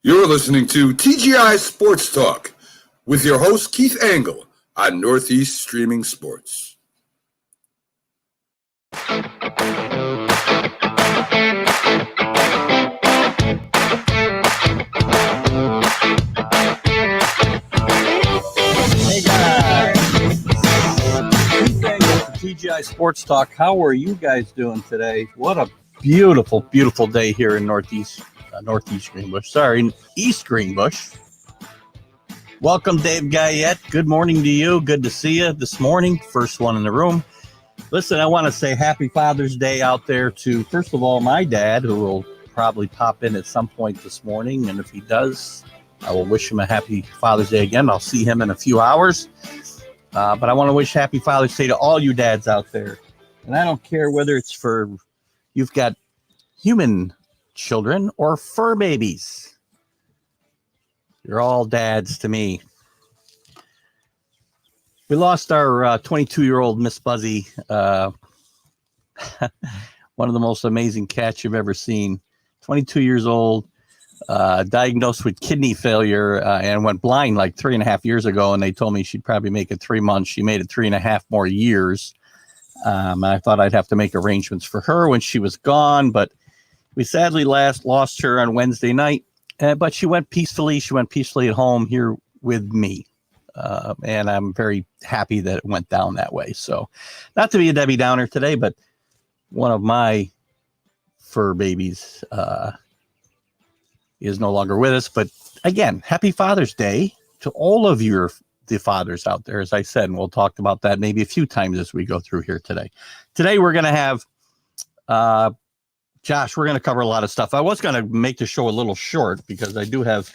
You're listening to TGI Sports Talk with your host, Keith Angle, on Northeast Streaming Sports. Hey guys, TGI Sports Talk. How are you guys doing today? What a beautiful, beautiful day here in East Greenbush. Welcome, Dave Guyette. Good morning to you. Good to see you this morning. First one in the room. Listen, I want to say happy Father's Day out there to, first of all, my dad, who will probably pop in at some point this morning. And if he does, I will wish him a happy Father's Day again. I'll see him in a few hours. But I want to wish happy Father's Day to all you dads out there. And I don't care whether it's for you've got human children or fur babies. You're all dads to me. We lost our 22-year-old Miss Buzzy, one of the most amazing cats you've ever seen. 22 years old, diagnosed with kidney failure and went blind like 3.5 years ago. And they told me she'd probably make it 3 months. She made it 3.5 more years. And I thought I'd have to make arrangements for her when she was gone. But we sadly lost her on Wednesday night. But she went peacefully. She went peacefully at home here with me. And I'm very happy that it went down that way. So not to be a Debbie Downer today, but one of my fur babies is no longer with us. But again, happy Father's Day to all of the fathers out there, as I said, and we'll talk about that maybe a few times as we go through here today. Today, we're going to have, Josh, we're going to cover a lot of stuff. I was going to make the show a little short because I do have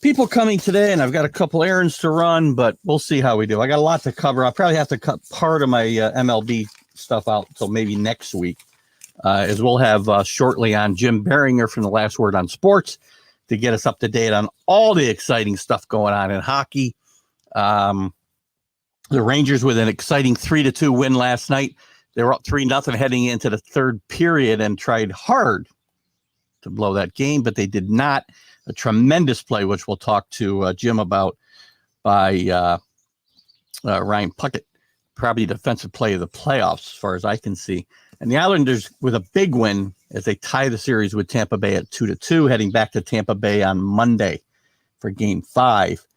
people coming today and I've got a couple errands to run, but we'll see how we do. I got a lot to cover. I'll probably have to cut part of my MLB stuff out until maybe next week, as we'll have shortly on Jim Beringer from the Last Word on Sports to get us up to date on all the exciting stuff going on in hockey. The Rangers with an exciting 3-2 win last night. They were up 3-0 heading into the third period and tried hard to blow that game, but they did not. A tremendous play, which we'll talk to Jim about, by Ryan Puckett, probably defensive play of the playoffs, as far as I can see. And the Islanders with a big win as they tie the series with Tampa Bay at 2-2, heading back to Tampa Bay on Monday for Game 5.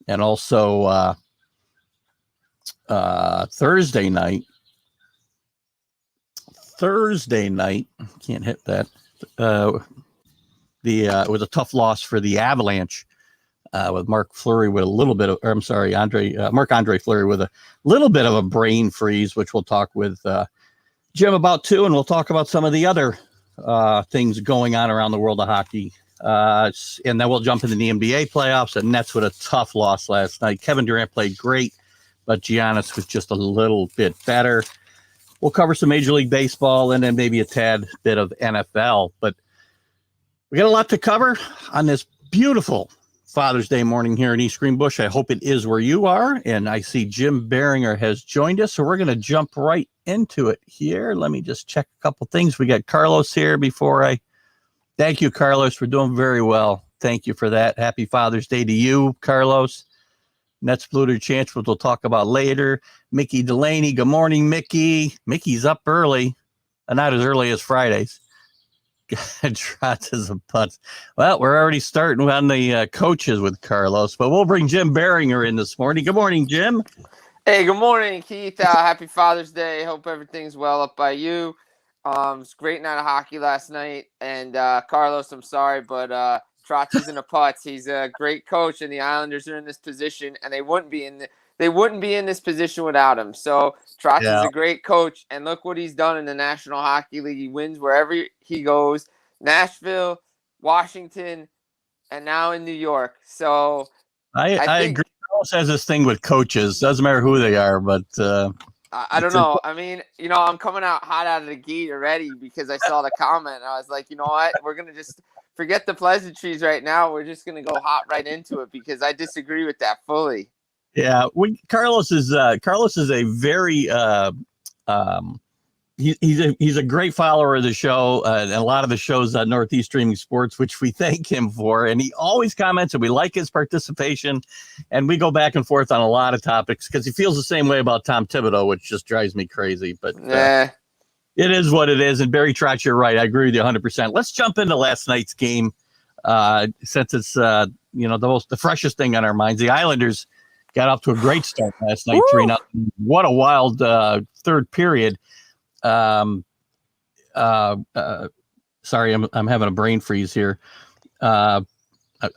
And also Thursday night, can't hit that. It was a tough loss for the Avalanche with Mark Fleury with a little bit of, Marc-Andre Fleury with a little bit of a brain freeze, which we'll talk with Jim about too, and we'll talk about some of the other things going on around the world of hockey. And then we'll jump into the NBA playoffs, and Nets with a tough loss last night. Kevin Durant played great, but Giannis was just a little bit better. We'll cover some Major League Baseball and then maybe a tad bit of NFL, but we got a lot to cover on this beautiful Father's Day morning here in East Greenbush. I hope it is where you are. And I see Jim Beringer has joined us. So we're going to jump right into it here. Let me just check a couple things. We got Carlos here thank you, Carlos. We're doing very well. Thank you for that. Happy Father's Day to you, Carlos. Nets blew their chance, which we'll talk about later. Mickey Delaney. Good morning, Mickey. Mickey's up early. Not as early as Fridays. Trots is a putz. Well, we're already starting on the coaches with Carlos, but we'll bring Jim Beringer in this morning. Good morning, Jim. Hey, good morning, Keith. Happy Father's Day. Hope everything's well up by you. It's a great night of hockey last night. And Carlos, I'm sorry, but Trots is in a putz. He's a great coach, and the Islanders are in this position, and they wouldn't be in this position without him. So Trots is a great coach, and look what he's done in the National Hockey League. He wins wherever he goes. Nashville, Washington, and now in New York. So I agree. Carlos has this thing with coaches. Doesn't matter who they are, but I don't know. I mean, I'm coming out hot out of the gate already because I saw the comment. And I was like, you know what? We're going to just forget the pleasantries right now. We're just going to go hot right into it because I disagree with that fully. Yeah, Carlos is a very he's a great follower of the show and a lot of the shows on Northeast Streaming Sports, which we thank him for. And he always comments, and we like his participation. And we go back and forth on a lot of topics because he feels the same way about Tom Thibodeau, which just drives me crazy. But it is what it is. And Barry Trotz, you're right. I agree with you 100%. Let's jump into last night's game since it's the freshest thing on our minds. The Islanders got off to a great start last night, 3-0. What a wild third period. Sorry, I'm having a brain freeze here. I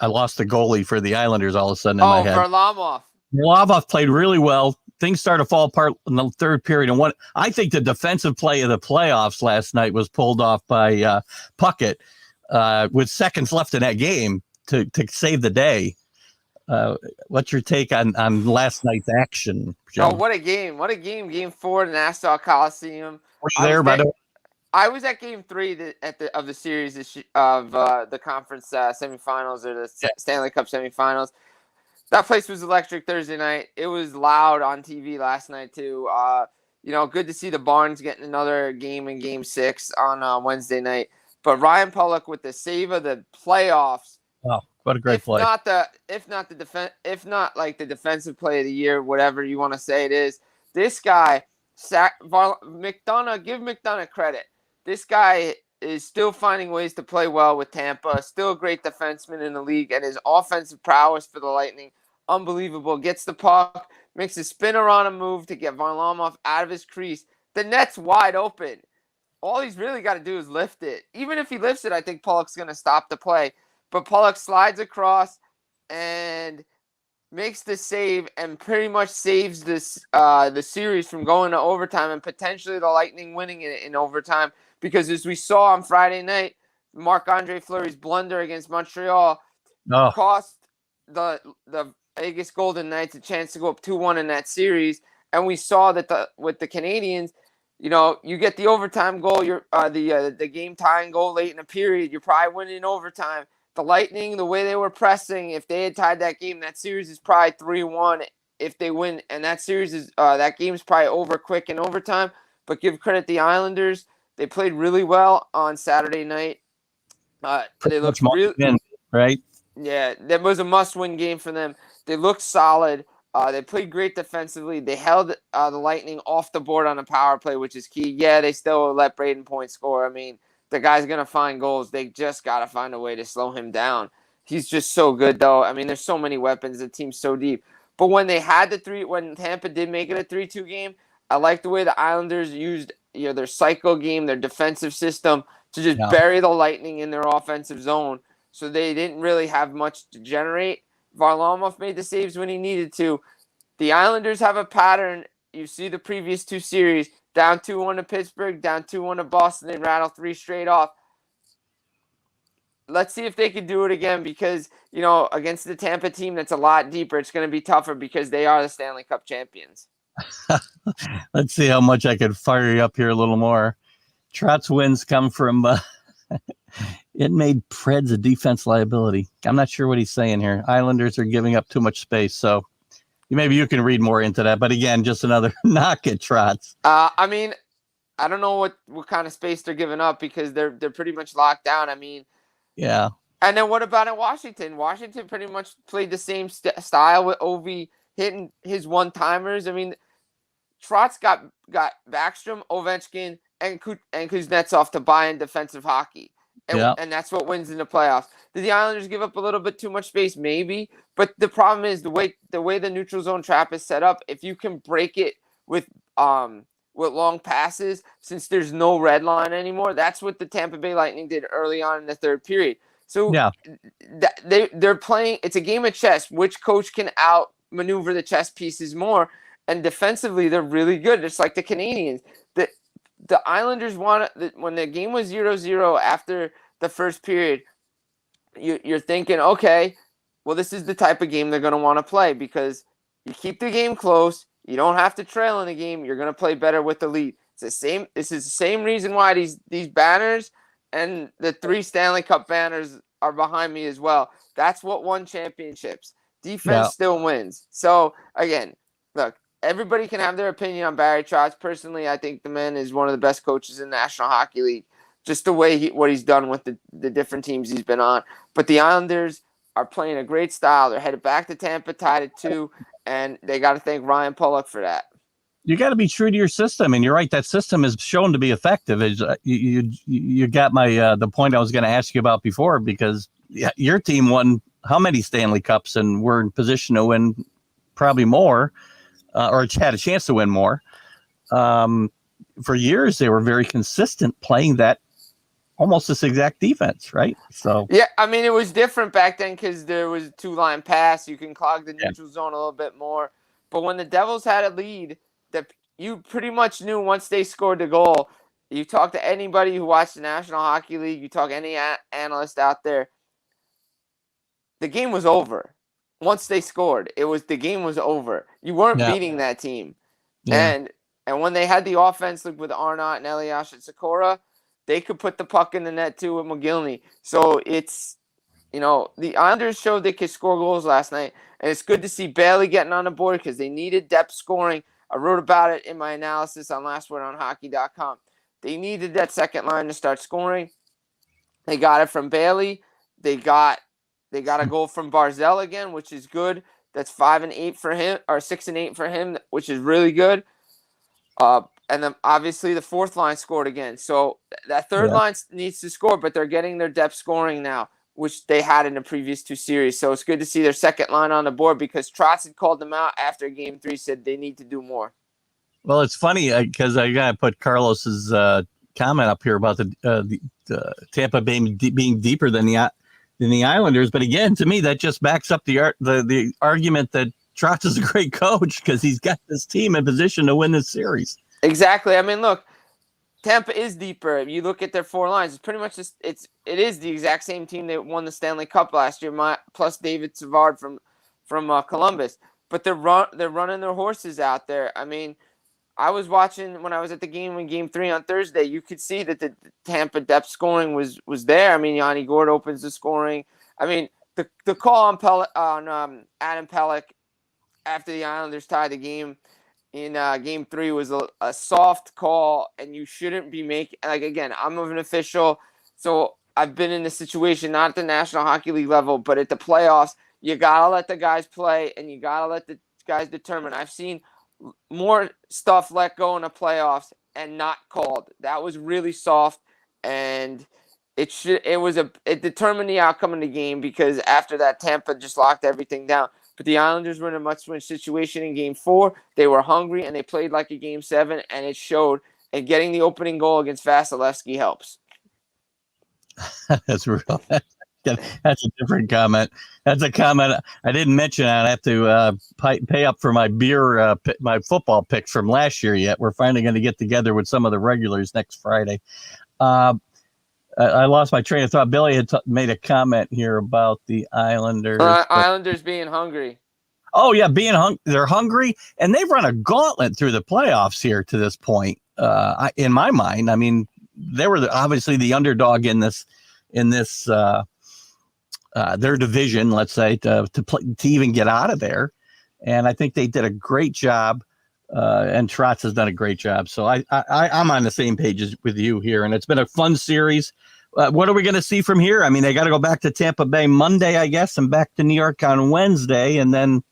lost the goalie for the Islanders all of a sudden in my head. Varlamov played really well. Things started to fall apart in the third period. And I think the defensive play of the playoffs last night was pulled off by Puckett with seconds left in that game to save the day. What's your take on last night's action, Joe? Oh, what a game. What a game. Game 4 at Nassau Coliseum. Were you there, by the way? I was at game 3 of the series of the conference semifinals or the Stanley Cup semifinals. That place was electric Thursday night. It was loud on TV last night, too. Good to see the Barnes getting another game in game 6 on Wednesday night. But Ryan Pulock with the save of the playoffs. Oh, what a great play. If not like the defensive play of the year, whatever you want to say it is, this guy, McDonough, give McDonough credit. This guy is still finding ways to play well with Tampa, still a great defenseman in the league, and his offensive prowess for the Lightning, unbelievable. Gets the puck, makes a spinner on a move to get Varlamov out of his crease. The net's wide open. All he's really got to do is lift it. Even if he lifts it, I think Pulock's going to stop the play. But Pulock slides across and makes the save and pretty much saves the series from going to overtime and potentially the Lightning winning it in overtime. Because as we saw on Friday night, Marc-Andre Fleury's blunder against Montreal cost the Vegas Golden Knights a chance to go up 2-1 in that series. And we saw that with the Canadiens, you get the overtime goal, you're the game tying goal late in the period, you're probably winning in overtime. The Lightning, the way they were pressing, if they had tied that game, that series is probably 3-1 if they win. And that series is that game's probably over quick in overtime. But give credit to the Islanders. They played really well on Saturday night. They looked really right. Yeah, that was a must-win game for them. They looked solid. They played great defensively. They held the Lightning off the board on a power play, which is key. Yeah, they still let Braden Point score. I mean, the guy's going to find goals. They just got to find a way to slow him down. He's just so good, though. I mean, there's so many weapons. The team's so deep. But when they had when Tampa did make it a 3-2 game, I like the way the Islanders used their cycle game, their defensive system to just bury the Lightning in their offensive zone. So they didn't really have much to generate. Varlamov made the saves when he needed to. The Islanders have a pattern. You see the previous 2 series, down 2-1 to Pittsburgh, down 2-1 to Boston, they rattle 3 straight off. Let's see if they can do it again because, against the Tampa team that's a lot deeper, it's going to be tougher because they are the Stanley Cup champions. Let's see how much I could fire you up here a little more. Trotz wins come from it made Preds a defense liability. I'm not sure what he's saying here. Islanders are giving up too much space, so maybe you can read more into that. But again, just another knock at Trotz. I mean, I don't know what kind of space they're giving up because they're pretty much locked down. I mean, yeah. And then what about in Washington? Washington pretty much played the same style with Ovi hitting his one-timers. I mean, Trotz got Backstrom, Ovechkin, and Kuznetsov to buy in defensive hockey. And that's what wins in the playoffs. Did the Islanders give up a little bit too much space? Maybe. But the problem is the way the neutral zone trap is set up, if you can break it with long passes, since there's no red line anymore, that's what the Tampa Bay Lightning did early on in the third period. So they're playing, it's a game of chess. Which coach can outmaneuver the chess pieces more? And defensively, they're really good. It's like the Canadiens. The Islanders when the game was 0-0 after the first period, you're thinking, okay, well, this is the type of game they're going to want to play because you keep the game close. You don't have to trail in the game. You're going to play better with the lead. This is the same reason why these banners and the 3 Stanley Cup banners are behind me as well. That's what won championships. Defense still wins. So, again, look, everybody can have their opinion on Barry Trotz. Personally, I think the man is one of the best coaches in the National Hockey League. Just the way what he's done with the different teams he's been on. But the Islanders are playing a great style. They're headed back to Tampa, tied at 2, and they got to thank Ryan Pulock for that. You got to be true to your system, and you're right. That system is shown to be effective. You got my the point I was going to ask you about before, because your team won how many Stanley Cups and were in position to win probably more, or had a chance to win more. For years, they were very consistent playing that almost this exact defense, right? So yeah, I mean, it was different back then because there was a 2-line pass. You can clog the neutral zone a little bit more. But when the Devils had a lead, that you pretty much knew once they scored the goal. You talk to anybody who watched the National Hockey League, you talk any analyst out there, the game was over. Once they scored, the game was over. You weren't beating that team. Yeah. And when they had the offense, like with Arnott and Elias and Sikora, they could put the puck in the net too with McGillney. So it's, the Islanders showed they could score goals last night. And it's good to see Bailey getting on the board because they needed depth scoring. I wrote about it in my analysis on lastwordonhockey.com. They needed that second line to start scoring. They got it from Bailey. They got a goal from Barzell again, which is good. That's 5 and 8 for him, or 6 and 8 for him, which is really good. And then obviously the fourth line scored again. So that third line needs to score, but they're getting their depth scoring now, which they had in the previous 2 series. So it's good to see their second line on the board because Trotz had called them out after Game 3, said they need to do more. Well, it's funny because I got to put Carlos's comment up here about the Tampa Bay being deeper than the Islanders. But again, to me, that just backs up the argument that Trotz is a great coach because he's got this team in position to win this series. Exactly. I mean, look, Tampa is deeper. If you look at their 4 lines, it's pretty much it is the exact same team that won the Stanley Cup last year, plus David Savard from Columbus. But they're running their horses out there. I mean, I was watching when I was at the game in Game 3 on Thursday. You could see that the Tampa depth scoring was there. I mean, Yanni Gourde opens the scoring. I mean, the call on Adam Pelech after the Islanders tied the game in Game 3 was a soft call, and you shouldn't be making. Like, again, I'm an official, so I've been in this situation, not at the National Hockey League level, but at the playoffs. You gotta let the guys play, and you gotta let the guys determine. I've seen more stuff let go in the playoffs and not called. That was really soft, and it determined the outcome of the game because after that, Tampa just locked everything down. But the Islanders were in a must-win situation in Game 4. They were hungry, and they played like a Game 7, and it showed. And getting the opening goal against Vasilevsky helps. That's real. That's a different comment. That's a comment I didn't mention. I'd have to pay up for my my football picks from last year yet. We're finally going to get together with some of the regulars next Friday. I lost my train of thought. Billy had made a comment here about the Islanders. Islanders being hungry. Oh, yeah, they're hungry, and they've run a gauntlet through the playoffs here to this point. In my mind, I mean, they were obviously the underdog in this their division, let's say, to even get out of there. And I think they did a great job. And Trotz has done a great job. So I'm on the same page with you here. And it's been a fun series. What are we going to see from here? I mean, they got to go back to Tampa Bay Monday, I guess, and back to New York on Wednesday. And then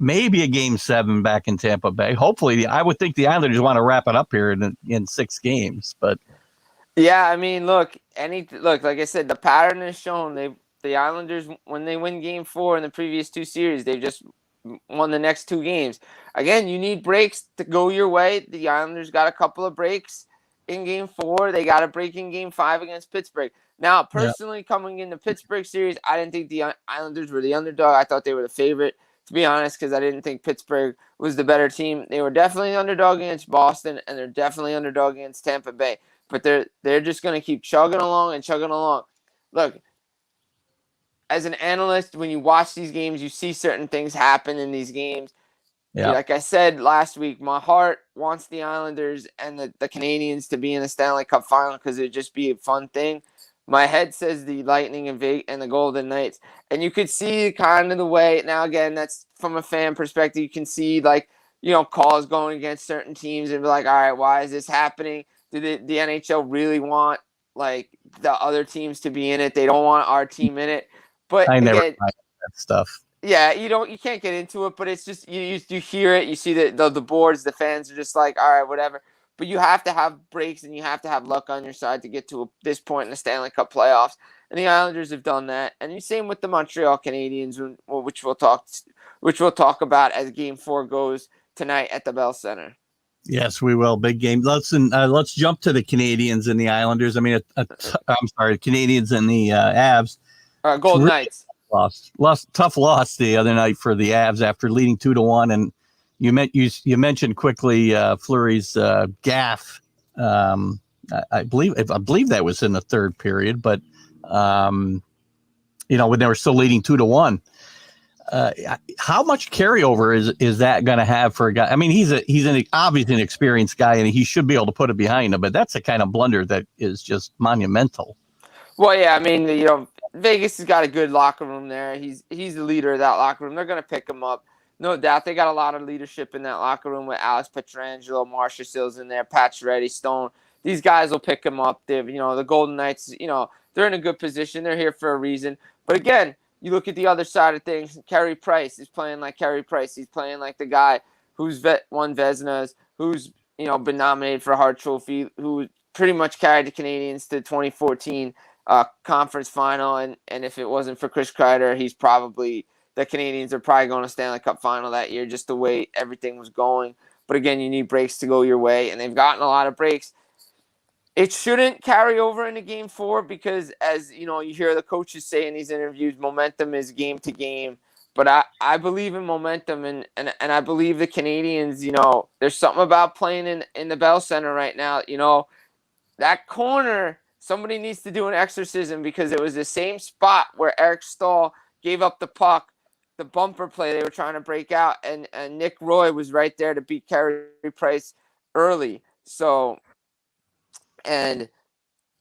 maybe a Game 7 back in Tampa Bay. Hopefully, I would think the Islanders want to wrap it up here in 6 games. But yeah, I mean, look, like I said, the pattern is shown. The Islanders, when they win Game 4 in the previous 2 series, they just won the next 2 games. Again, you need breaks to go your way. The Islanders got a couple of breaks in Game 4. They got a break in Game 5 against Pittsburgh. Now, personally, coming in the Pittsburgh series, I didn't think the Islanders were the underdog. I thought they were the favorite, to be honest, because I didn't think Pittsburgh was the better team. They were definitely the underdog against Boston, and they're definitely underdog against Tampa Bay. But they're just going to keep chugging along. Look, as an analyst, when you watch these games, you see certain things happen in these games. Yeah. Like I said last week, my heart wants the Islanders and the Canadiens to be in the Stanley Cup final because it would just be a fun thing. My head says the Lightning and the Golden Knights. And you could see kind of the way, now again, that's from a fan perspective, you can see like calls going against certain teams and be like, all right, why is this happening? Do the NHL really want like the other teams to be in it? They don't want our team in it. But I never again, like that stuff. yeah, you can't get into it, but it's just you hear it, you see the boards, the fans are just like, all right, whatever. But you have to have breaks and you have to have luck on your side to get to this point in the Stanley Cup playoffs. And the Islanders have done that. And the same with the Montreal Canadiens, which we'll talk about as Game 4 goes tonight at the Bell Center. Yes, we will. Big game. Let's jump to the Canadiens and the Islanders. I mean, I'm sorry, Canadiens and the Avs. Golden Knights. Tough loss the other night for the Avs after leading 2-1. And you mentioned quickly Fleury's gaff. I believe that was in the third period, but when they were still leading 2-1. How much carryover is that going to have for a guy? I mean, he's obviously an experienced guy, and he should be able to put it behind him. But that's a kind of blunder that is just monumental. Well, yeah, I mean, Vegas has got a good locker room there. He's the leader of that locker room. They're going to pick him up, no doubt. They got a lot of leadership in that locker room with Alex Pietrangelo, Marcia Sills in there, Pat Reddy, Stone. These guys will pick him up. The Golden Knights, they're in a good position. They're here for a reason. But again, you look at the other side of things. Carey Price is playing like Carey Price. He's playing like the guy who's won Vezinas, who's been nominated for a Hart Trophy, who pretty much carried the Canadiens to the 2014 conference final. And if it wasn't for Chris Kreider, the Canadiens are probably going to Stanley Cup final that year, just the way everything was going. But again, you need breaks to go your way, and they've gotten a lot of breaks. It shouldn't carry over into Game 4 because, as you hear the coaches say in these interviews, momentum is game to game. But I believe in momentum, and I believe the Canadiens, there's something about playing in the Bell Center right now. That corner, somebody needs to do an exorcism because it was the same spot where Eric Stahl gave up the puck, the bumper play they were trying to break out, and Nick Roy was right there to beat Carey Price early. So... And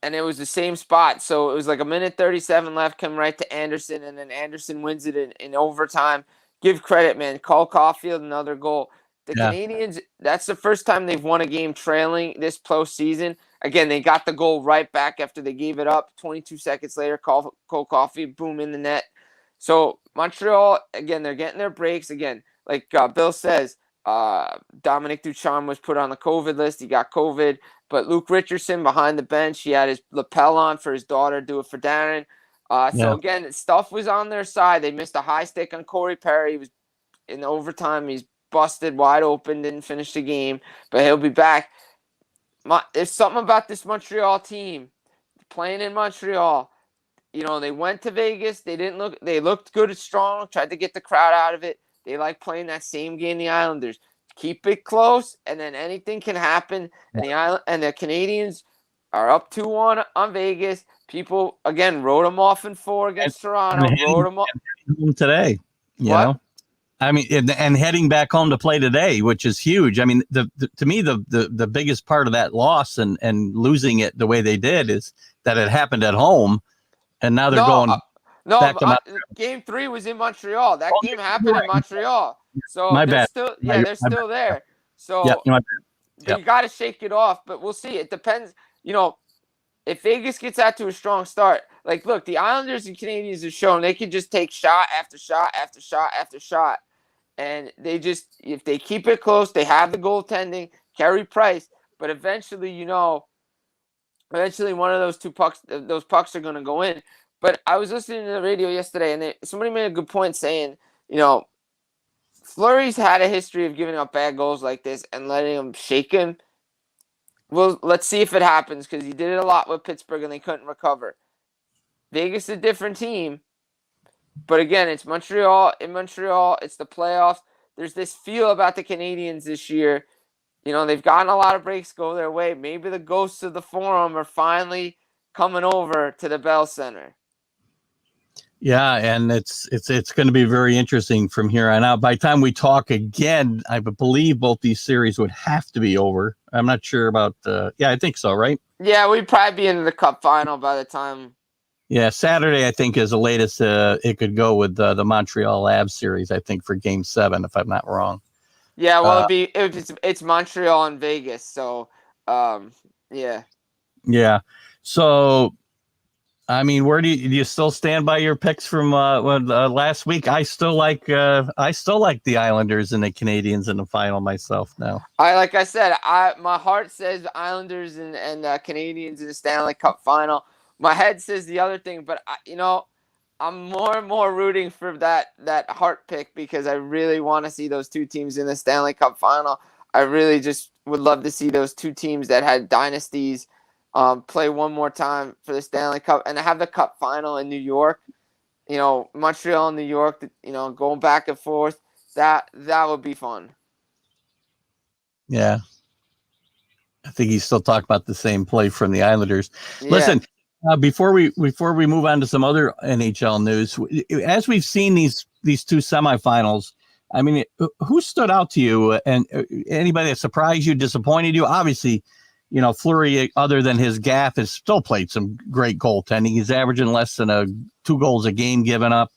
it was the same spot. So it was like a minute 37 left, come right to Anderson, and then Anderson wins it in overtime. Give credit, man. Cole Caulfield, another goal. The Canadiens, that's the first time they've won a game trailing this postseason. Again, they got the goal right back after they gave it up. 22 seconds later, Cole Caulfield, boom, in the net. So Montreal, again, they're getting their breaks. Again, like Bill says, Dominic Ducharme was put on the COVID list. He got COVID. But Luke Richardson behind the bench, he had his lapel on for his daughter, do it for Darren. So again, stuff was on their side. They missed a high stick on Corey Perry. He was in overtime. He's busted wide open, didn't finish the game, but he'll be back. There's something about this Montreal team playing in Montreal. They went to Vegas. They looked good and strong, tried to get the crowd out of it. They like playing that same game the Islanders. Keep it close, and then anything can happen. And the Canadiens are up 2-1 on Vegas. People again wrote them off in 4 against Toronto. Wrote them off today. You know, I mean, and heading back home to play today, which is huge. I mean, to me, the biggest part of that loss and losing it the way they did is that it happened at home, and now they're going. Game 3 was in Montreal. That game happened in Montreal. So they're still there. So you got to shake it off. But we'll see. It depends. If Vegas gets out to a strong start, like, look, the Islanders and Canadiens have shown they can just take shot after shot after shot after shot. And if they keep it close, they have the goaltending, Carey Price. But eventually, one of those pucks are going to go in. But I was listening to the radio yesterday, and somebody made a good point saying, Fleury's had a history of giving up bad goals like this and letting them shake him. Well, let's see if it happens, because he did it a lot with Pittsburgh and they couldn't recover. Vegas is a different team. But again, it's Montreal. In Montreal, it's the playoffs. There's this feel about the Canadiens this year. They've gotten a lot of breaks go their way. Maybe the ghosts of the Forum are finally coming over to the Bell Center. Yeah, and it's going to be very interesting from here on out. By the time we talk again, I believe both these series would have to be over. I'm not sure about I think so, right? Yeah, we'd probably be into the Cup final by the time. Yeah, Saturday, I think, is the latest it could go with the Montreal Avs series, I think, for Game 7, if I'm not wrong. Yeah, well, it's Montreal and Vegas, so yeah. Yeah. So, I mean, where do you still stand by your picks from last week? I still like the Islanders and the Canadians in the final myself now. Like I said, my heart says Islanders and Canadians in the Stanley Cup final. My head says the other thing, but I'm more and more rooting for that heart pick because I really want to see those two teams in the Stanley Cup final. I really just would love to see those two teams that had dynasties play one more time for the Stanley Cup and have the Cup final in New York. Montreal and New York. Going back and forth. That would be fun. Yeah. I think he's still talking about the same play from the Islanders. Yeah. Listen, before we move on to some other NHL news, as we've seen these two semifinals, I mean, who stood out to you and anybody that surprised you, disappointed you? Obviously, Fleury, other than his gaff, has still played some great goaltending. He's averaging less than 2 goals a game given up.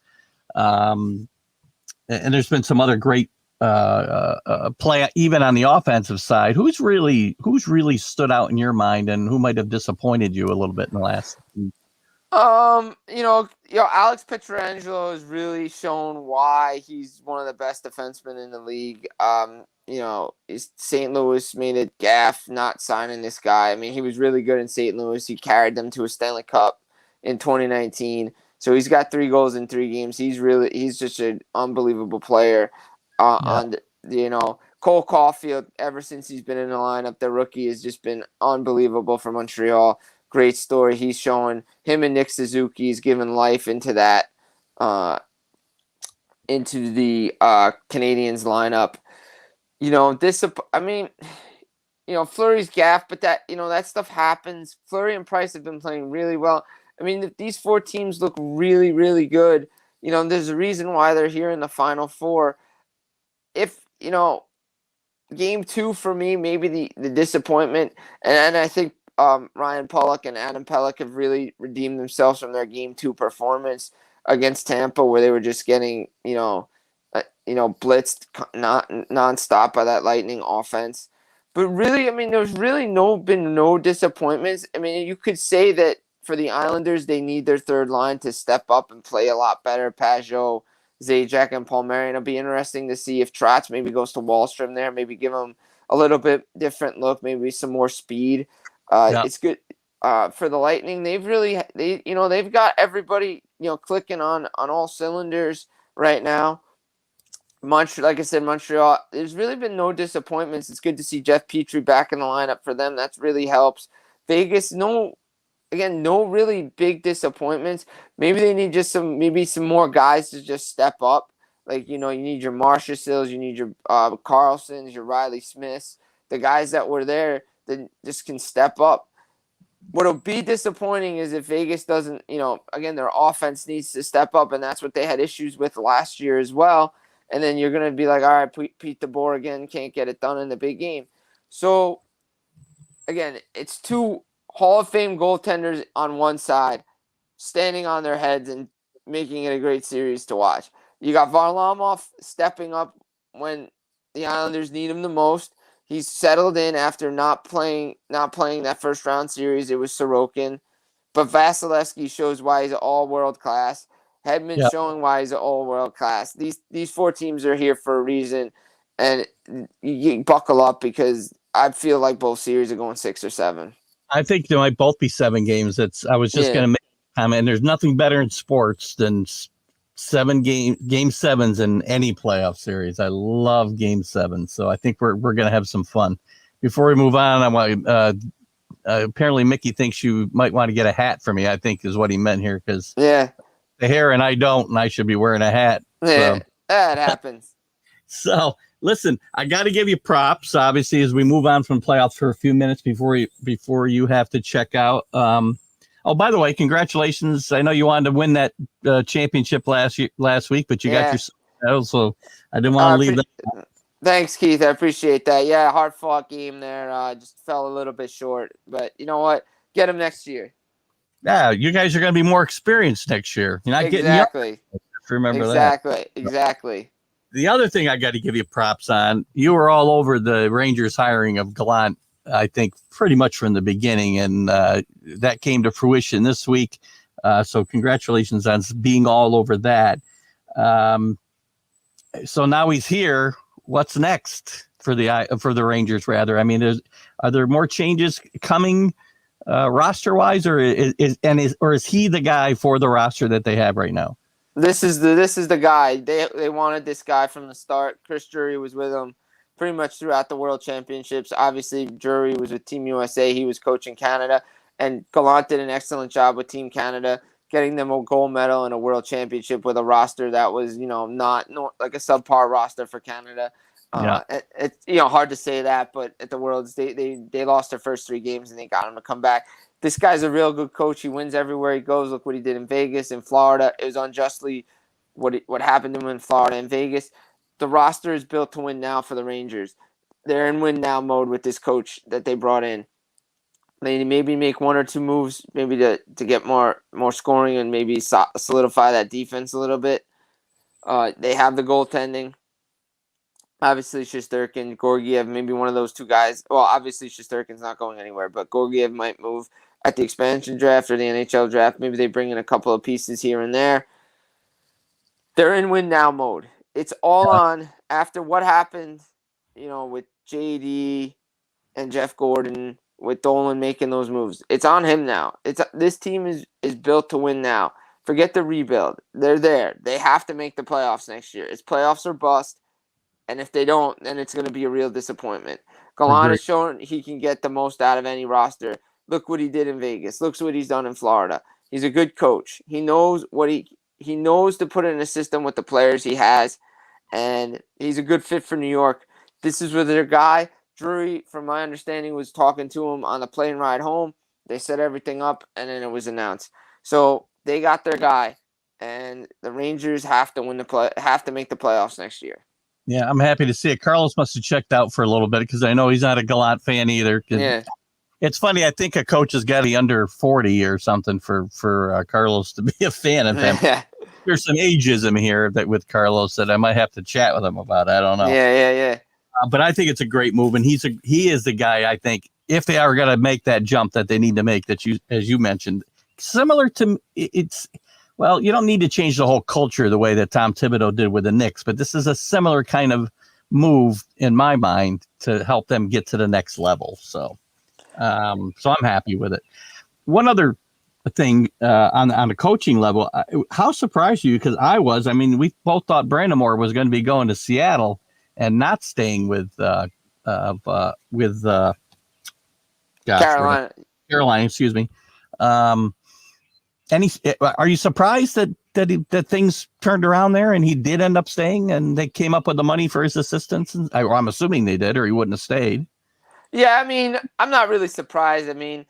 And there's been some other great play even on the offensive side. Who's really stood out in your mind, and who might have disappointed you a little bit in the last? Alex Pietrangelo has really shown why he's one of the best defensemen in the league. St. Louis made a gaffe not signing this guy. I mean, he was really good in St. Louis. He carried them to a Stanley Cup in 2019. So he's got 3 goals in 3 games. He's just an unbelievable player. Cole Caulfield, ever since he's been in the lineup, the rookie has just been unbelievable for Montreal. Great story. He's showing him and Nick Suzuki is giving life into that, into the Canadians lineup. Fleury's gaff, but that stuff happens. Fleury and Price have been playing really well. I mean, these 4 teams look really, really good. There's a reason why they're here in the Final Four. If, game 2 for me, maybe the disappointment, and I think Ryan Pulock and Adam Pelech have really redeemed themselves from their game 2 performance against Tampa, where they were just getting, blitzed nonstop by that Lightning offense. But really, I mean, there's really been no disappointments. I mean, you could say that for the Islanders, they need their third line to step up and play a lot better. Pajot, Zajac, and Palmieri. It'll be interesting to see if Trotz maybe goes to Wallstrom there, maybe give him a little bit different look, maybe some more speed. It's good for the Lightning. They've got everybody clicking on all cylinders right now. Like I said, Montreal, there's really been no disappointments. It's good to see Jeff Petrie back in the lineup for them. That really helps. Vegas, no really big disappointments. Maybe they need just some more guys to just step up. Like, you need your Marcia Sills, you need your Carlsons, your Riley Smiths, the guys that were there that just can step up. What'll be disappointing is if Vegas doesn't, again, their offense needs to step up, and that's what they had issues with last year as well. And then you're going to be like, all right, Pete DeBoer again can't get it done in the big game. So, again, it's 2 Hall of Fame goaltenders on one side standing on their heads and making it a great series to watch. You got Varlamov stepping up when the Islanders need him the most. He's settled in after not playing that first round series. It was Sorokin. But Vasilevsky shows why he's all world class. Hedman showing why he's all world class. These 4 teams are here for a reason, and you buckle up because I feel like both series are going 6 or 7. I think they might both be 7 games. I was just going to make a comment. There's nothing better in sports than 7 game 7s in any playoff series. I love game 7. So I think we're going to have some fun. Before we move on, I want apparently Mickey thinks you might want to get a hat for me, I think is what he meant here, because the hair and I don't, and I should be wearing a hat. Yeah, that happens. So listen, I got to give you props, obviously, as we move on from playoffs for a few minutes before you have to check out. Oh, by the way, congratulations! I know you wanted to win that championship last week, but you got your medal, so I didn't want to leave that. Thanks, Keith. I appreciate that. Yeah, hard fought game there. Just fell a little bit short, but you know what? Get him next year. Yeah, you guys are going to be more experienced next year. You're not getting young. Remember that. Exactly. The other thing I got to give you props on, you were all over the Rangers hiring of Gallant, I think, pretty much from the beginning, and that came to fruition this week. So congratulations on being all over that. So now he's here. What's next for the Rangers? Rather, I mean, are there more changes coming roster wise, or is he the guy for the roster that they have right now? This is the guy. They wanted this guy from the start. Chris Drury was with them pretty much throughout the World Championships. Obviously, Drury was with Team USA. He was coaching Canada, and Gallant did an excellent job with Team Canada, getting them a gold medal and a World Championship with a roster that was, not like a subpar roster for Canada. It's hard to say that, but at the Worlds, they lost their first 3 games and they got him to come back. This guy's a real good coach. He wins everywhere he goes. Look what he did in Vegas, in Florida. It was unjustly what happened to him in Florida and Vegas. The roster is built to win now for the Rangers. They're in win now mode with this coach that they brought in. They maybe make 1 or 2 moves, maybe to get more scoring and maybe solidify that defense a little bit. They have the goaltending. Obviously, Shesterkin, Georgiev, maybe one of those 2 guys. Well, obviously, Shesterkin's not going anywhere, but Georgiev might move at the expansion draft or the NHL draft. Maybe they bring in a couple of pieces here and there. They're in win now mode. It's all on after what happened, with JD and Jeff Gordon, with Dolan making those moves. It's on him now. This team is built to win now. Forget the rebuild. They're there. They have to make the playoffs next year. It's playoffs or bust. And if they don't, then it's going to be a real disappointment. Gallant has shown he can get the most out of any roster. Look what he did in Vegas. Look what he's done in Florida. He's a good coach. He knows he knows to put in a system with the players he has, and he's a good fit for New York. This is where their guy, Drury, from my understanding, was talking to him on the plane ride home. They set everything up, and then it was announced. So they got their guy, and the Rangers have to have to make the playoffs next year. Yeah, I'm happy to see it. Carlos must have checked out for a little bit because I know he's not a Gallant fan either. Yeah. It's funny. I think a coach has got to be under 40 or something for Carlos to be a fan of him. Yeah. There's some ageism here with Carlos that I might have to chat with him about. I don't know. Yeah. But I think it's a great move, and he is the guy. I think if they are going to make that jump that they need to make, as you mentioned, similar to it's. Well, you don't need to change the whole culture the way that Tom Thibodeau did with the Knicks, but this is a similar kind of move in my mind to help them get to the next level. So I'm happy with it. One other thing on the coaching level, how surprised you? Because I was. I mean, we both thought Brandamore was going to be going to Seattle and not staying with Carolina. Carolina, excuse me. Are you surprised that things turned around there and he did end up staying and they came up with the money for his assistants? I'm assuming they did, or he wouldn't have stayed. Yeah, I mean, I'm not really surprised. I mean,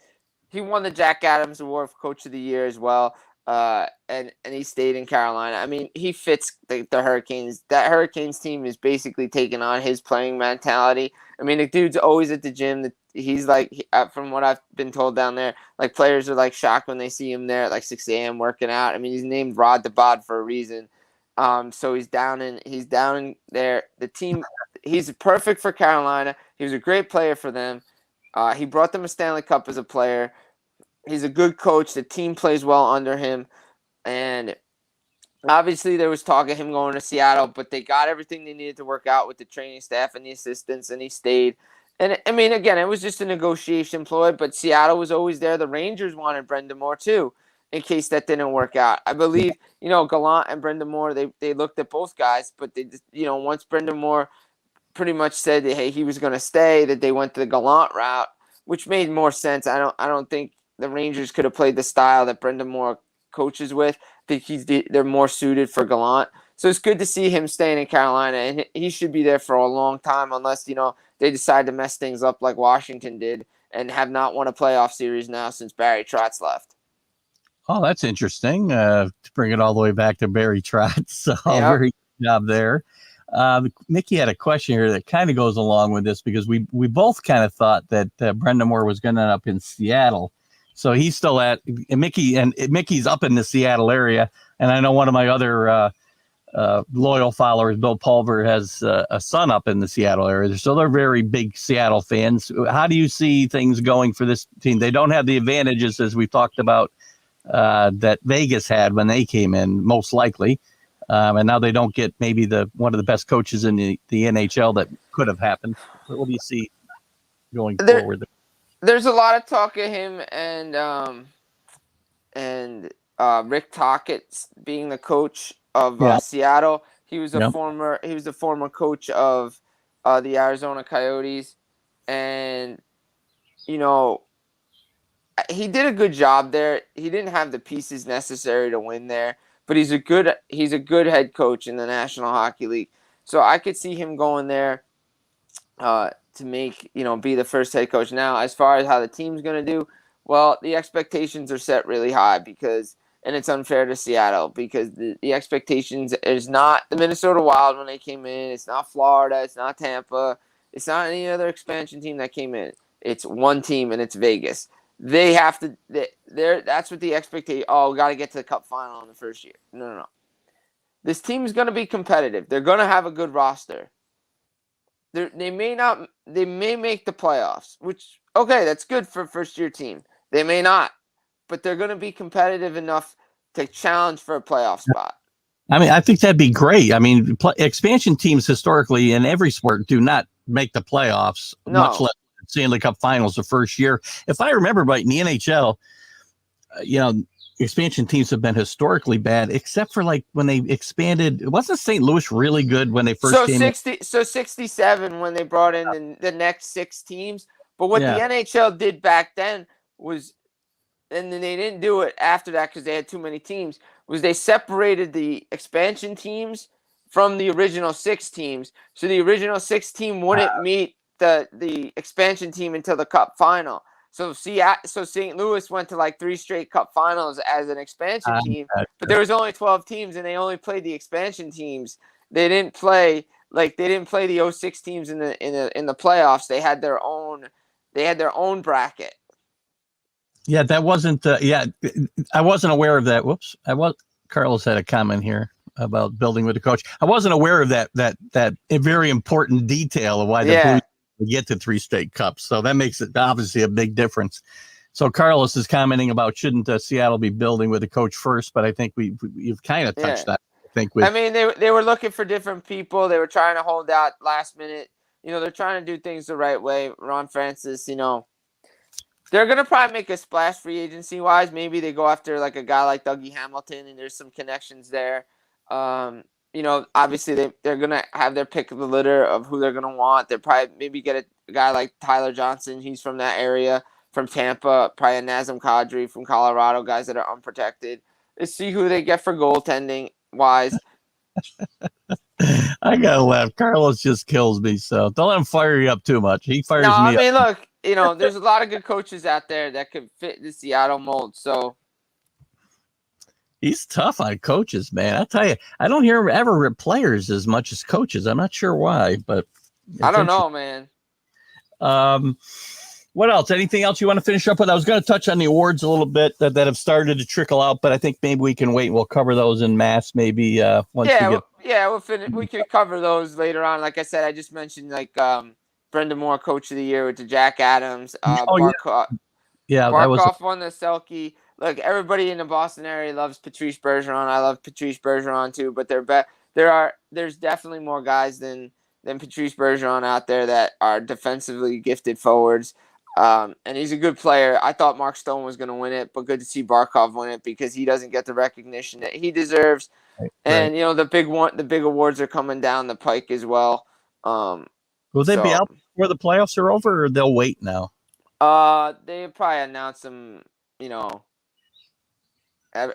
he won the Jack Adams Award for Coach of the Year as well, and he stayed in Carolina. I mean, he fits the Hurricanes. That Hurricanes team is basically taking on his playing mentality. I mean, the dude's always at the gym. He's like, from what I've been told down there, like players are like shocked when they see him there at like 6 a.m. working out. I mean, he's named Rod the Bod for a reason. So he's down in there. The team, he's perfect for Carolina. He was a great player for them. He brought them a Stanley Cup as a player. He's a good coach. The team plays well under him. And obviously there was talk of him going to Seattle, but they got everything they needed to work out with the training staff and the assistants, and he stayed. And, I mean, again, it was just a negotiation ploy, but Seattle was always there. The Rangers wanted Brandamore, too, in case that didn't work out. I believe, Gallant and Brandamore, they looked at both guys, but they just, once Brandamore pretty much said that, hey, he was going to stay, that they went to the Gallant route, which made more sense. I don't think the Rangers could have played the style that Brandamore coaches with. I think they're more suited for Gallant. So it's good to see him staying in Carolina, and he should be there for a long time unless, they decide to mess things up like Washington did and have not won a playoff series now since Barry Trotz left. Oh, that's interesting to bring it all the way back to Barry Trotz. So very good job there. Mickey had a question here that kind of goes along with this because we both kind of thought that Brandamore was going to end up in Seattle. So he's still Mickey's up in the Seattle area. And I know one of my other loyal followers. Bill Pulver has a son up in the Seattle area, so they're very big Seattle fans. How do you see things going for this team? They don't have the advantages, as we talked about, that Vegas had when they came in, most likely. And now they don't get maybe one of the best coaches in the NHL that could have happened. What do you see going forward? There's a lot of talk of him and Rick Tocchet being the coach of Seattle. He was a former coach of the Arizona Coyotes, and he did a good job there. He didn't have the pieces necessary to win there, but he's a good head coach in the National Hockey League. So I could see him going there to make, be the first head coach. Now, as far as how the team's going to do, well, the expectations are set really high and it's unfair to Seattle because the expectations is not the Minnesota Wild when they came in. It's not Florida. It's not Tampa. It's not any other expansion team that came in. It's one team, and it's Vegas. They have to. That's what the expectation. Oh, we got to get to the Cup final in the first year. No. This team is going to be competitive. They're going to have a good roster. They may not. They may make the playoffs, which that's good for a first-year team. They may not, but they're going to be competitive enough to challenge for a playoff spot. I mean, I think that'd be great. I mean, expansion teams historically in every sport do not make the playoffs, much less Stanley Cup Finals the first year. If I remember right, in the NHL, expansion teams have been historically bad, except for like when they expanded. Wasn't St. Louis really good when they first came in? So 67 when they brought in the next 6 teams. But what the NHL did back then was, and then they didn't do it after that because they had too many teams, was they separated the expansion teams from the original 6 teams. So the original 6 team wouldn't meet the expansion team until the Cup final. So St. Louis went to like 3 straight Cup finals as an expansion team, but there was only 12 teams and they only played the expansion teams. They didn't play the 06 teams in the playoffs. They had their own bracket. Yeah, that wasn't. I wasn't aware of that. Whoops, Carlos had a comment here about building with the coach. I wasn't aware of that a very important detail of why the Blues get to 3 straight cups. So that makes it obviously a big difference. So Carlos is commenting about shouldn't Seattle be building with the coach first, but I think you've kind of touched that. I mean, they were looking for different people. They were trying to hold out last minute. They're trying to do things the right way. Ron Francis, they're going to probably make a splash free agency wise. Maybe they go after like a guy like Dougie Hamilton, and there's some connections there. Obviously they're going to have their pick of the litter of who they're going to want. They'll probably maybe get a guy like Tyler Johnson. He's from that area, from Tampa, probably a Nazem Kadri from Colorado, guys that are unprotected. Let's see who they get for goaltending wise. I gotta laugh. Carlos just kills me, so don't let him fire you up too much. He fires me up. I mean, look, there's a lot of good coaches out there that could fit the Seattle mold. So he's tough on coaches, man. I tell you, I don't hear him ever rip players as much as coaches. I'm not sure why, but I don't know, man. What else? Anything else you want to finish up with? I was going to touch on the awards a little bit that have started to trickle out, but I think maybe we can wait. We'll cover those in mass maybe once we get. We'll finish. We could cover those later on. Like I said, I just mentioned Brendan Moore, Coach of the Year, with Jack Adams. Barkov won the Selke. Look, everybody in the Boston area loves Patrice Bergeron. I love Patrice Bergeron too, but there's definitely more guys than Patrice Bergeron out there that are defensively gifted forwards. And he's a good player. I thought Mark Stone was going to win it, but good to see Barkov win it because he doesn't get the recognition that he deserves. Right. And the big awards are coming down the pike as well. Will they be out before the playoffs are over, or they'll wait now? They probably announce them,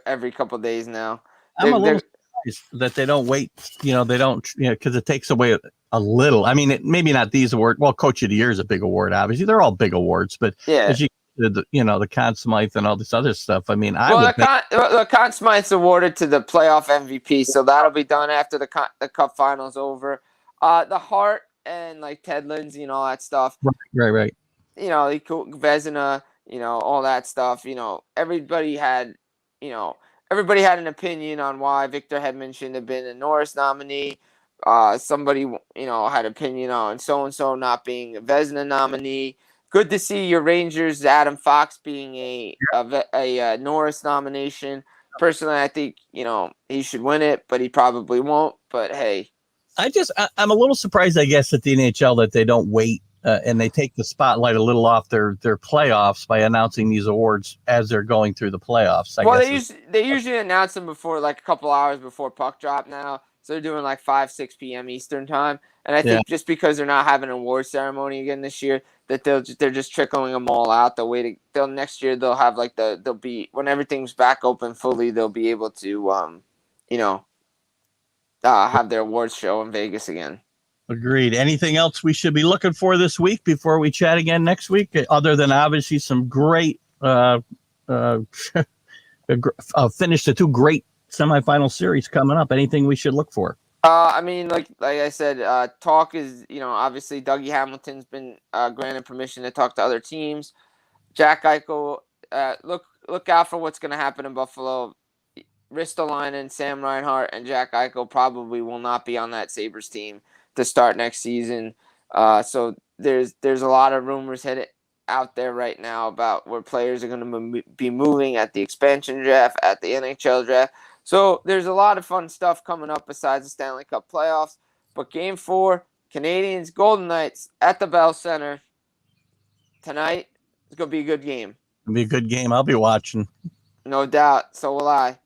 every couple of days now. I'm a little surprised that they don't wait. They don't, because it takes away a little. I mean, maybe not these awards. Well, Coach of the Year is a big award, obviously. They're all big awards, but as the Conn Smythe and all this other stuff. I mean, the Conn Smythe's awarded to the playoff MVP, so that'll be done after the Cup Finals over. The Hart and like Ted Lindsay and all that stuff. Right. Vezina, all that stuff. Everybody had, everybody had an opinion on why Victor Hedman shouldn't have been a Norris nominee. Somebody, had opinion on so-and-so not being a Vezina nominee. Good to see your Rangers, Adam Fox, being a Norris nomination. Personally, I think, he should win it, but he probably won't. But, hey. I'm a little surprised, I guess, at the NHL that they don't wait and they take the spotlight a little off their playoffs by announcing these awards as they're going through the playoffs. They usually announce them before, like a couple hours before puck drop now. So they're doing like 6 p.m. Eastern time. And I think just because they're not having an award ceremony again this year, that they're just trickling them all out. They'll next year they'll have like they'll be, when everything's back open fully, they'll be able to have their awards show in Vegas again. Agreed. Anything else we should be looking for this week before we chat again next week, other than obviously some great finish to 2 great semifinal series coming up? Anything we should look for? Like I said, talk is, obviously Dougie Hamilton's been granted permission to talk to other teams. Jack Eichel, look out for what's going to happen in Buffalo. Ristolainen, Sam Reinhart, and Jack Eichel probably will not be on that Sabres team to start next season. So there's a lot of rumors headed out there right now about where players are going to be moving at the expansion draft, at the NHL draft. So there's a lot of fun stuff coming up besides the Stanley Cup playoffs. But Game 4, Canadiens, Golden Knights at the Bell Center tonight. It's going to be a good game. It'll be a good game. I'll be watching. No doubt. So will I.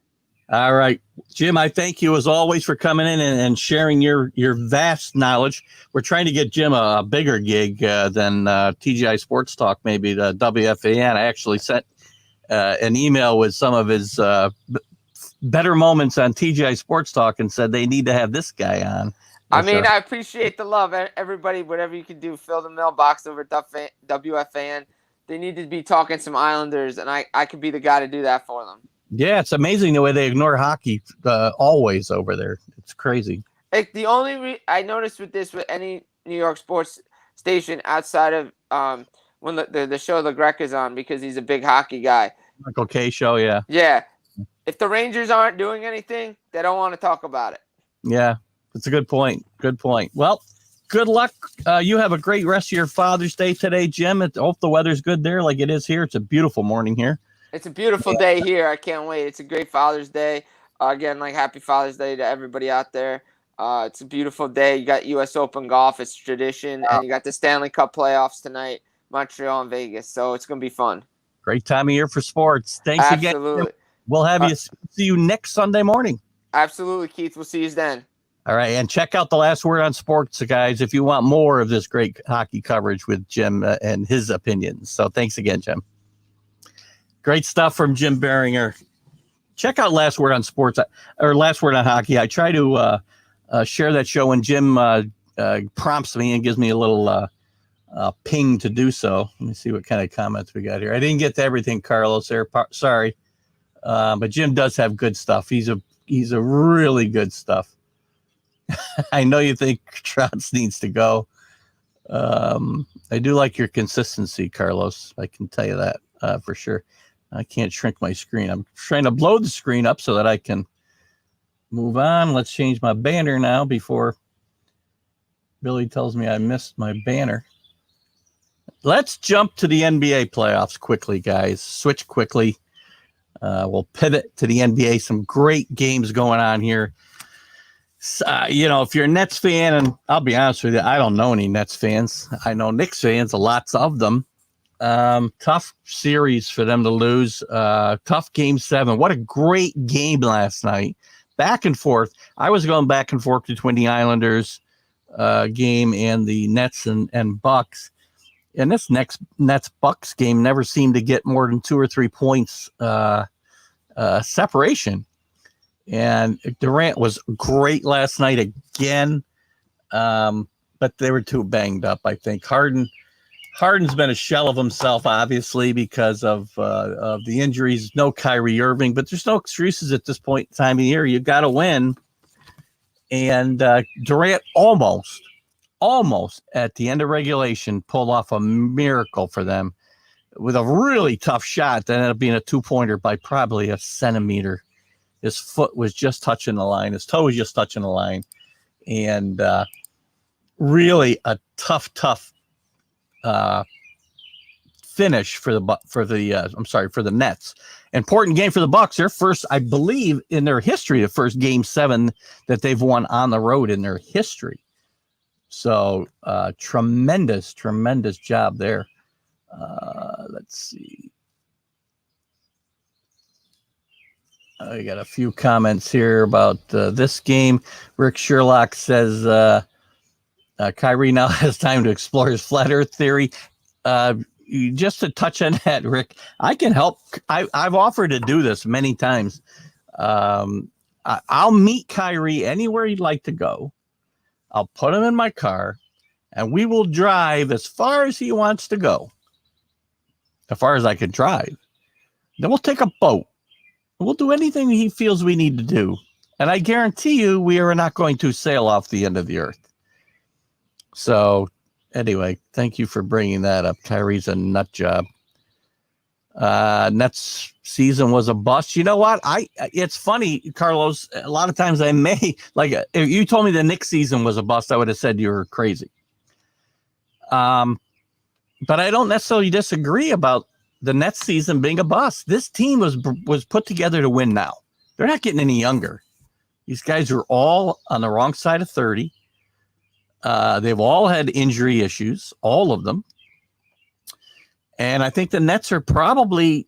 All right, Jim, I thank you as always for coming in and sharing your vast knowledge. We're trying to get Jim a bigger gig than TGI Sports Talk, maybe the WFAN. I actually sent an email with some of his better moments on TGI Sports Talk and said they need to have this guy on. I appreciate the love. Everybody, whatever you can do, fill the mailbox over at WFAN. They need to be talking some Islanders, and I could be the guy to do that for them. Yeah, it's amazing the way they ignore hockey always over there. It's crazy. The only I noticed with any New York sports station outside of when the show the Grec is on, because he's a big hockey guy. Michael K. show, yeah. Yeah. If the Rangers aren't doing anything, they don't want to talk about it. Yeah, that's a good point. Good point. Well, good luck. You have a great rest of your Father's Day today, Jim. I hope the weather's good there like it is here. It's a beautiful morning here. It's a beautiful day here. I can't wait. It's a great Father's Day. Again, happy Father's Day to everybody out there. It's a beautiful day. You got U.S. Open golf. It's tradition. And you got the Stanley Cup playoffs tonight, Montreal and Vegas. So it's going to be fun. Great time of year for sports. Thanks again. Absolutely. We'll have you see you next Sunday morning. Absolutely, Keith. We'll see you then. All right. And check out The Last Word on Sports, guys, if you want more of this great hockey coverage with Jim and his opinions. So thanks again, Jim. Great stuff from Jim Beringer. Check out Last Word on Sports or Last Word on Hockey. I try to share that show when Jim prompts me and gives me a little ping to do so. Let me see what kind of comments we got here. I didn't get to everything, Carlos. There, sorry, but Jim does have good stuff. He's a really good stuff. I know you think Trotz needs to go. I do like your consistency, Carlos. I can tell you that for sure. I can't shrink my screen. I'm trying to blow the screen up so that I can move on. Let's change my banner now before Billy tells me I missed my banner. Let's jump to the NBA playoffs quickly, guys. Switch quickly. We'll pivot to the NBA. Some great games going on here. If you're a Nets fan, and I'll be honest with you, I don't know any Nets fans. I know Knicks fans, lots of them. Tough series for them to lose. Tough game 7. What a great game last night. Back and forth. I was going back and forth between the Islanders game and the Nets and Bucks. And this next Nets-Bucks game never seemed to get more than 2 or 3 points separation. And Durant was great last night again, but they were too banged up, I think. Harden's been a shell of himself, obviously, because of the injuries. No Kyrie Irving, but there's no excuses at this point in time of year. You got to win. And Durant almost at the end of regulation pulled off a miracle for them with a really tough shot that ended up being a 2-pointer by probably a centimeter. His foot was just touching the line. His toe was just touching the line. And really a tough finish for the Nets. Important game for the Bucks. Their first, I believe, in their history, the first Game 7 that they've won on the road in their history. So tremendous job there. Let's see. I got a few comments here about this game. Rick Sherlock says Kyrie now has time to explore his flat Earth theory. Just to touch on that, Rick, I can help. I've offered to do this many times. I'll meet Kyrie anywhere he'd like to go. I'll put him in my car, and we will drive as far as he wants to go, as far as I can drive. Then we'll take a boat. We'll do anything he feels we need to do. And I guarantee you we are not going to sail off the end of the earth. So anyway, thank you for bringing that up. Kyrie's a nut job. Nets season was a bust. You know what? It's funny, Carlos. A lot of times I may, like, if you told me the Knicks season was a bust, I would have said you were crazy. But I don't necessarily disagree about the Nets season being a bust. This team was put together to win now. They're not getting any younger. These guys are all on the wrong side of 30. They've all had injury issues, all of them. And I think the Nets are probably,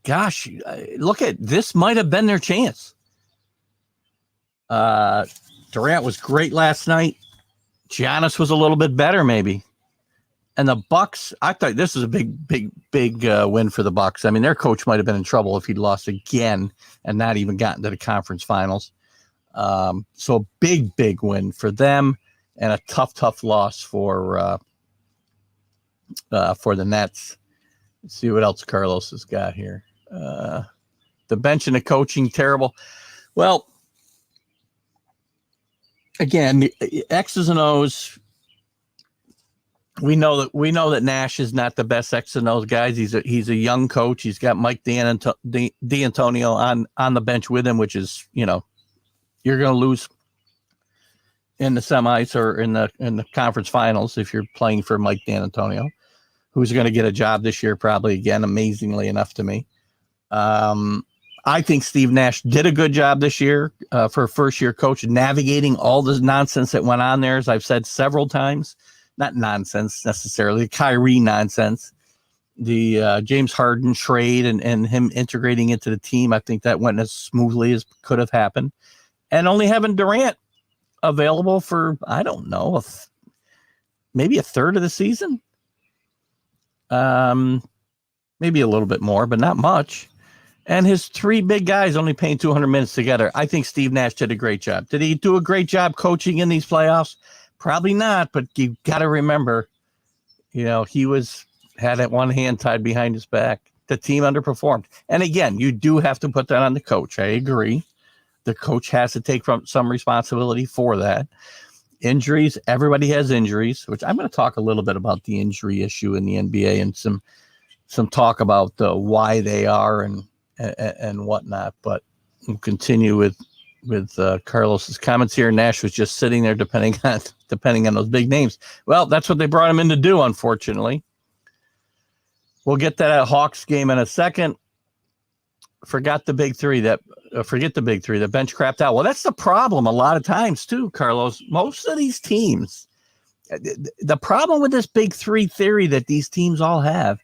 gosh, look at this, might have been their chance. Durant was great last night. Giannis was a little bit better, maybe. And the Bucks, I thought this was a big win for the Bucks. I mean, their coach might have been in trouble if he'd lost again and not even gotten to the conference finals. So a big win for them, and a tough loss for the Nets. Let's see what else Carlos has got here. The bench and the coaching, terrible. Well, again, the X's and O's. We know that Nash is not the best X and O's guys. He's a young coach. He's got Mike D'Antonio on the bench with him, which is, you're going to lose in the semis or in the conference finals if you're playing for Mike D'Antonio, who's going to get a job this year probably again, amazingly enough to me. I think Steve Nash did a good job this year for a first-year coach, navigating all the nonsense that went on there, as I've said several times. Not nonsense necessarily, Kyrie nonsense. The James Harden trade and him integrating into the team, I think that went as smoothly as could have happened. And only having Durant available for, I don't know, maybe a third of the season. Maybe a little bit more, but not much. And his three big guys only playing 200 minutes together. I think Steve Nash did a great job. Did he do a great job coaching in these playoffs? Probably not, but you got to remember, he had one hand tied behind his back. The team underperformed. And again, you do have to put that on the coach. I agree. The coach has to take some responsibility for that. Injuries, everybody has injuries, which I'm going to talk a little bit about the injury issue in the NBA and some talk about why they are and whatnot. But we'll continue with Carlos's comments here. Nash was just sitting there depending on those big names. Well, that's what they brought him in to do, unfortunately. We'll get to that Hawks game in a second. Forget the big three. The bench crapped out. Well, that's the problem a lot of times too, Carlos. Most of these teams, the problem with this big three theory that these teams all have,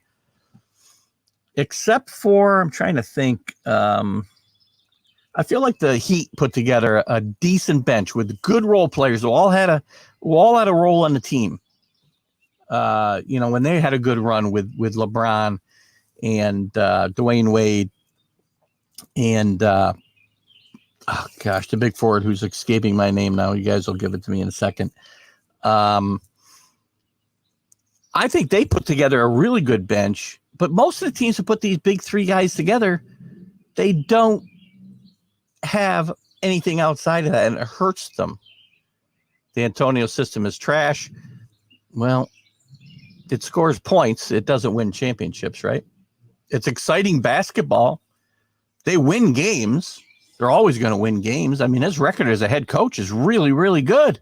except for, I'm trying to think, I feel like the Heat put together a decent bench with good role players who all had a role on the team. When they had a good run with LeBron and Dwayne Wade and the big forward who's escaping my name now. You guys will give it to me in a second. I think they put together a really good bench, but most of the teams who put these big three guys together, they don't have anything outside of that, and it hurts them. The Antonio system is trash. Well, it scores points. It doesn't win championships, right? It's exciting basketball. They win games. they're always going to win games. I mean, his record as a head coach is really, really good.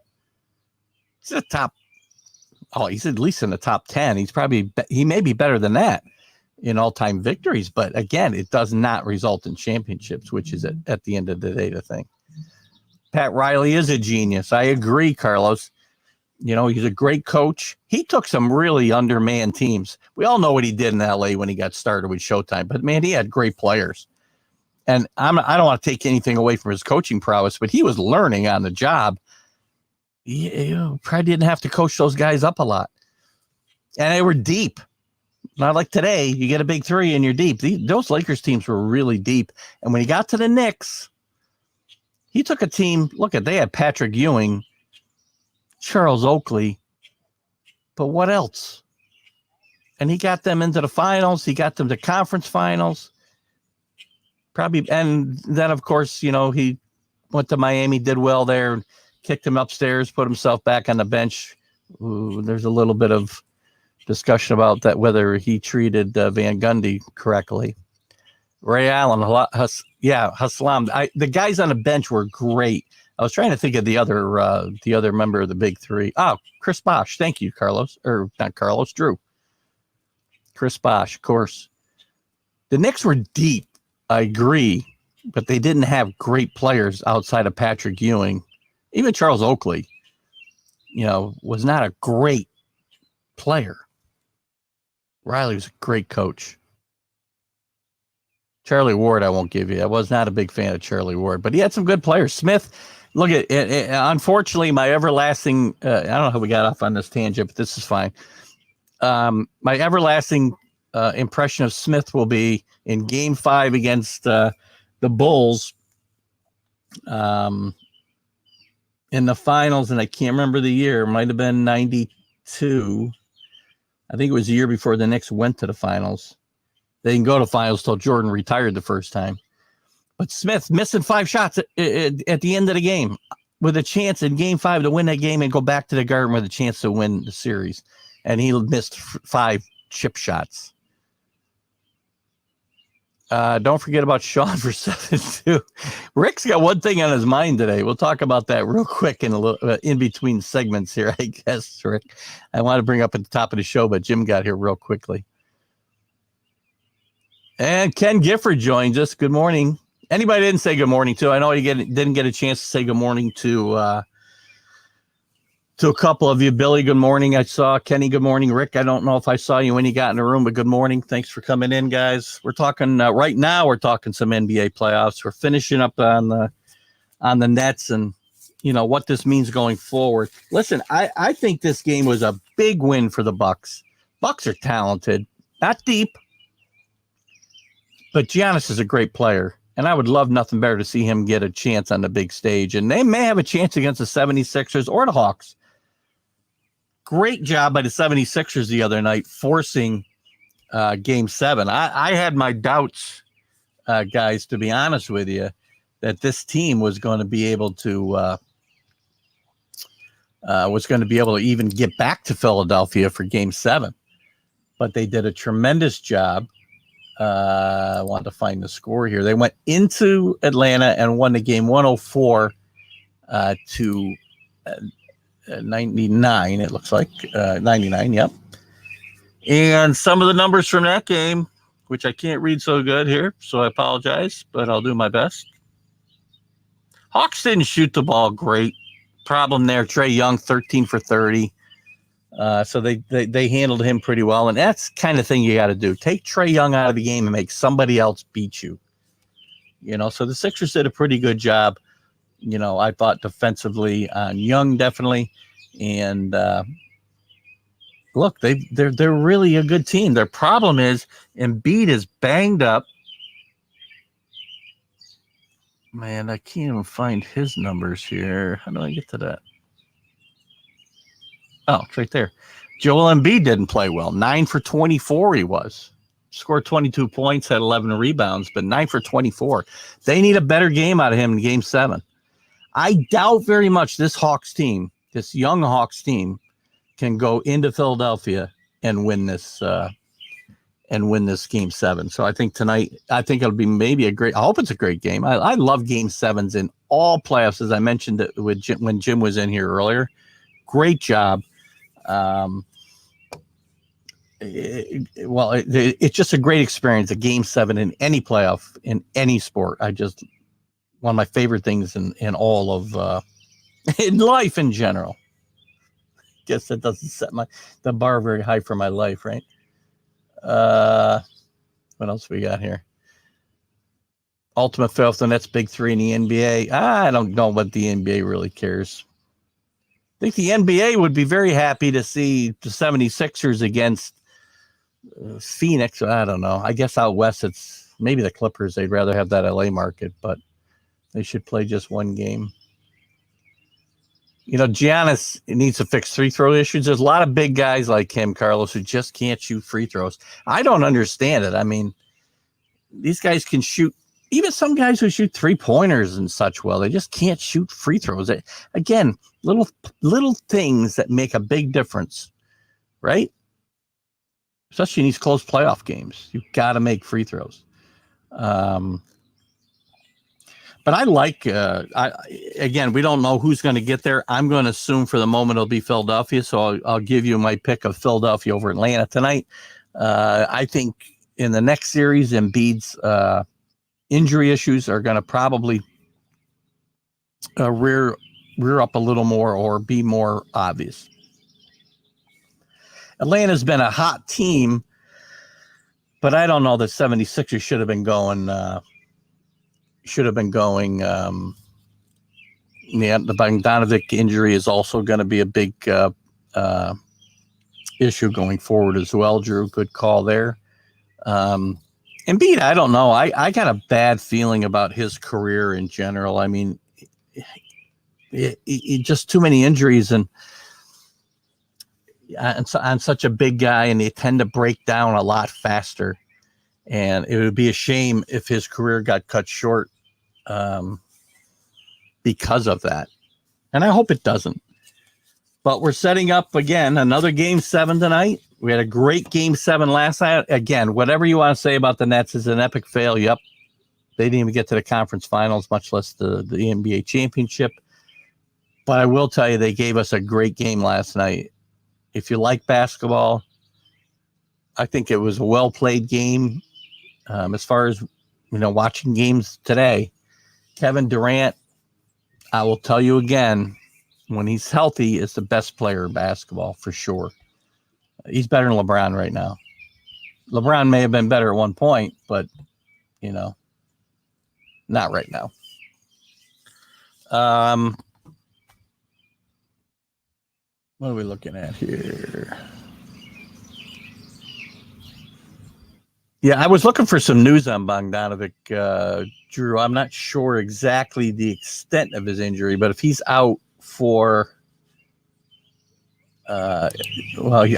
He's a top. Oh, he's at least in the top 10. He may be better than that in all-time victories. But again, it does not result in championships, which is at the end of the day the thing. Pat Riley is a genius. I agree, Carlos. You know, he's a great coach. He took some really undermanned teams. We all know what he did in LA when he got started with Showtime, but man, he had great players. And I don't want to take anything away from his coaching prowess, but he was learning on the job. He probably didn't have to coach those guys up a lot. And they were deep. Not like today, you get a big three and you're deep. Those Lakers teams were really deep. And when he got to the Knicks, he took a team. They had Patrick Ewing, Charles Oakley, but what else? And he got them into the finals. He got them to conference finals. And then, of course, you know, he went to Miami, did well there, kicked him upstairs, put himself back on the bench. Ooh, there's a little bit of discussion about that, whether he treated Van Gundy correctly. Ray Allen, Haslam. The guys on the bench were great. I was trying to think of the other member of the big three. Oh, Chris Bosh. Thank you, Carlos. Or not Carlos, Drew. Chris Bosh, of course. The Knicks were deep. I agree, but they didn't have great players outside of Patrick Ewing. Even Charles Oakley, you know, was not a great player. Riley was a great coach. Charlie Ward, I won't give you. I was not a big fan of Charlie Ward, but he had some good players. Smith, look at it. Unfortunately, my everlasting, I don't know how we got off on this tangent, but this is fine. My everlasting impression of Smith will be in Game 5 against the Bulls in the finals, and I can't remember the year. It might have been 92. I think it was the year before the Knicks went to the finals. They didn't go to finals till Jordan retired the first time. But Smith missing 5 shots at the end of the game with a chance in Game 5 to win that game and go back to the Garden with a chance to win the series. And he missed 5 chip shots. Don't forget about Sean for 7-2. Rick's got one thing on his mind today. We'll talk about that real quick in between segments here, I guess, Rick. I want to bring up at the top of the show, but Jim got here real quickly. And Ken Gifford joins us. Good morning. Anybody didn't say good morning to? I know you didn't get a chance to say good morning to a couple of you. Billy, good morning. I saw Kenny, good morning. Rick, I don't know if I saw you when you got in the room, but good morning. Thanks for coming in, guys. We're talking right now. We're talking some NBA playoffs. We're finishing up on the Nets and, you know, what this means going forward. Listen, I think this game was a big win for the Bucks. Bucks are talented, not deep, but Giannis is a great player. And I would love nothing better to see him get a chance on the big stage. And they may have a chance against the 76ers or the Hawks. Great job by the 76ers the other night, forcing Game 7. I had my doubts, guys, to be honest with you, that this team was going to be able to even get back to Philadelphia for Game 7. But they did a tremendous job. I wanted to find the score here. They went into Atlanta and won the game 104 to 99, it looks like. 99, yep. And some of the numbers from that game, which I can't read so good here, so I apologize, but I'll do my best. Hawks didn't shoot the ball great. Problem there, Trae Young, 13 for 30. So they handled him pretty well, and that's the kind of thing you got to do. Take Trae Young out of the game and make somebody else beat you. You know, so the Sixers did a pretty good job. You know, I thought defensively on Young definitely, and look, they're really a good team. Their problem is Embiid is banged up. Man, I can't even find his numbers here. How do I get to that? Oh, it's right there. Joel Embiid didn't play well. 9 for 24 he was. Scored 22 points, had 11 rebounds, but 9 for 24. They need a better game out of him in Game 7. I doubt very much this Hawks team, this young Hawks team, can go into Philadelphia and win this and win this game 7. So I think tonight, it'll be I hope it's a great game. I love game 7s in all playoffs, as I mentioned it with Jim, when Jim was in here earlier. Great job. It's just a great experience, a game 7 in any playoff, in any sport. One of my favorite things in all of, in life in general. Guess that doesn't set the bar very high for my life, right? What else we got here? Ultimate Filth, and that's big 3 in the NBA. I don't know what the NBA really cares. I think the NBA would be very happy to see the 76ers against Phoenix. I don't know. I guess out west, it's maybe the Clippers. They'd rather have that LA market, but they should play just one game. Giannis needs to fix free throw issues. There's a lot of big guys like him, Carlos, who just can't shoot free throws. I don't understand it. I mean, these guys can shoot, even some guys who shoot 3-pointers and such well, they just can't shoot free throws. Again, little things that make a big difference, right? Especially in these close playoff games. You've got to make free throws. But I like, again, we don't know who's going to get there. I'm going to assume for the moment it'll be Philadelphia. So I'll give you my pick of Philadelphia over Atlanta tonight. I think in the next series, Embiid's injury issues are going to probably rear up a little more or be more obvious. Atlanta's been a hot team, but I don't know, the 76ers should have been going. The Bogdanovic injury is also going to be a big issue going forward as well. Drew, good call there. Embiid, I don't know. I got a bad feeling about his career in general. I mean, it just too many injuries and on such a big guy, and they tend to break down a lot faster. And it would be a shame if his career got cut short because of that. And I hope it doesn't. But we're setting up, again, another game 7 tonight. We had a great game 7 last night. Again, whatever you want to say about the Nets is an epic fail. Yep. They didn't even get to the conference finals, much less the NBA championship. But I will tell you, they gave us a great game last night. If you like basketball, I think it was a well-played game. As far as, watching games today, Kevin Durant, I will tell you again, when he's healthy, is the best player in basketball for sure. He's better than LeBron right now. LeBron may have been better at one point, but, not right now. What are we looking at here? Yeah, I was looking for some news on Bogdanovic, Drew. I'm not sure exactly the extent of his injury, but if he's out for, I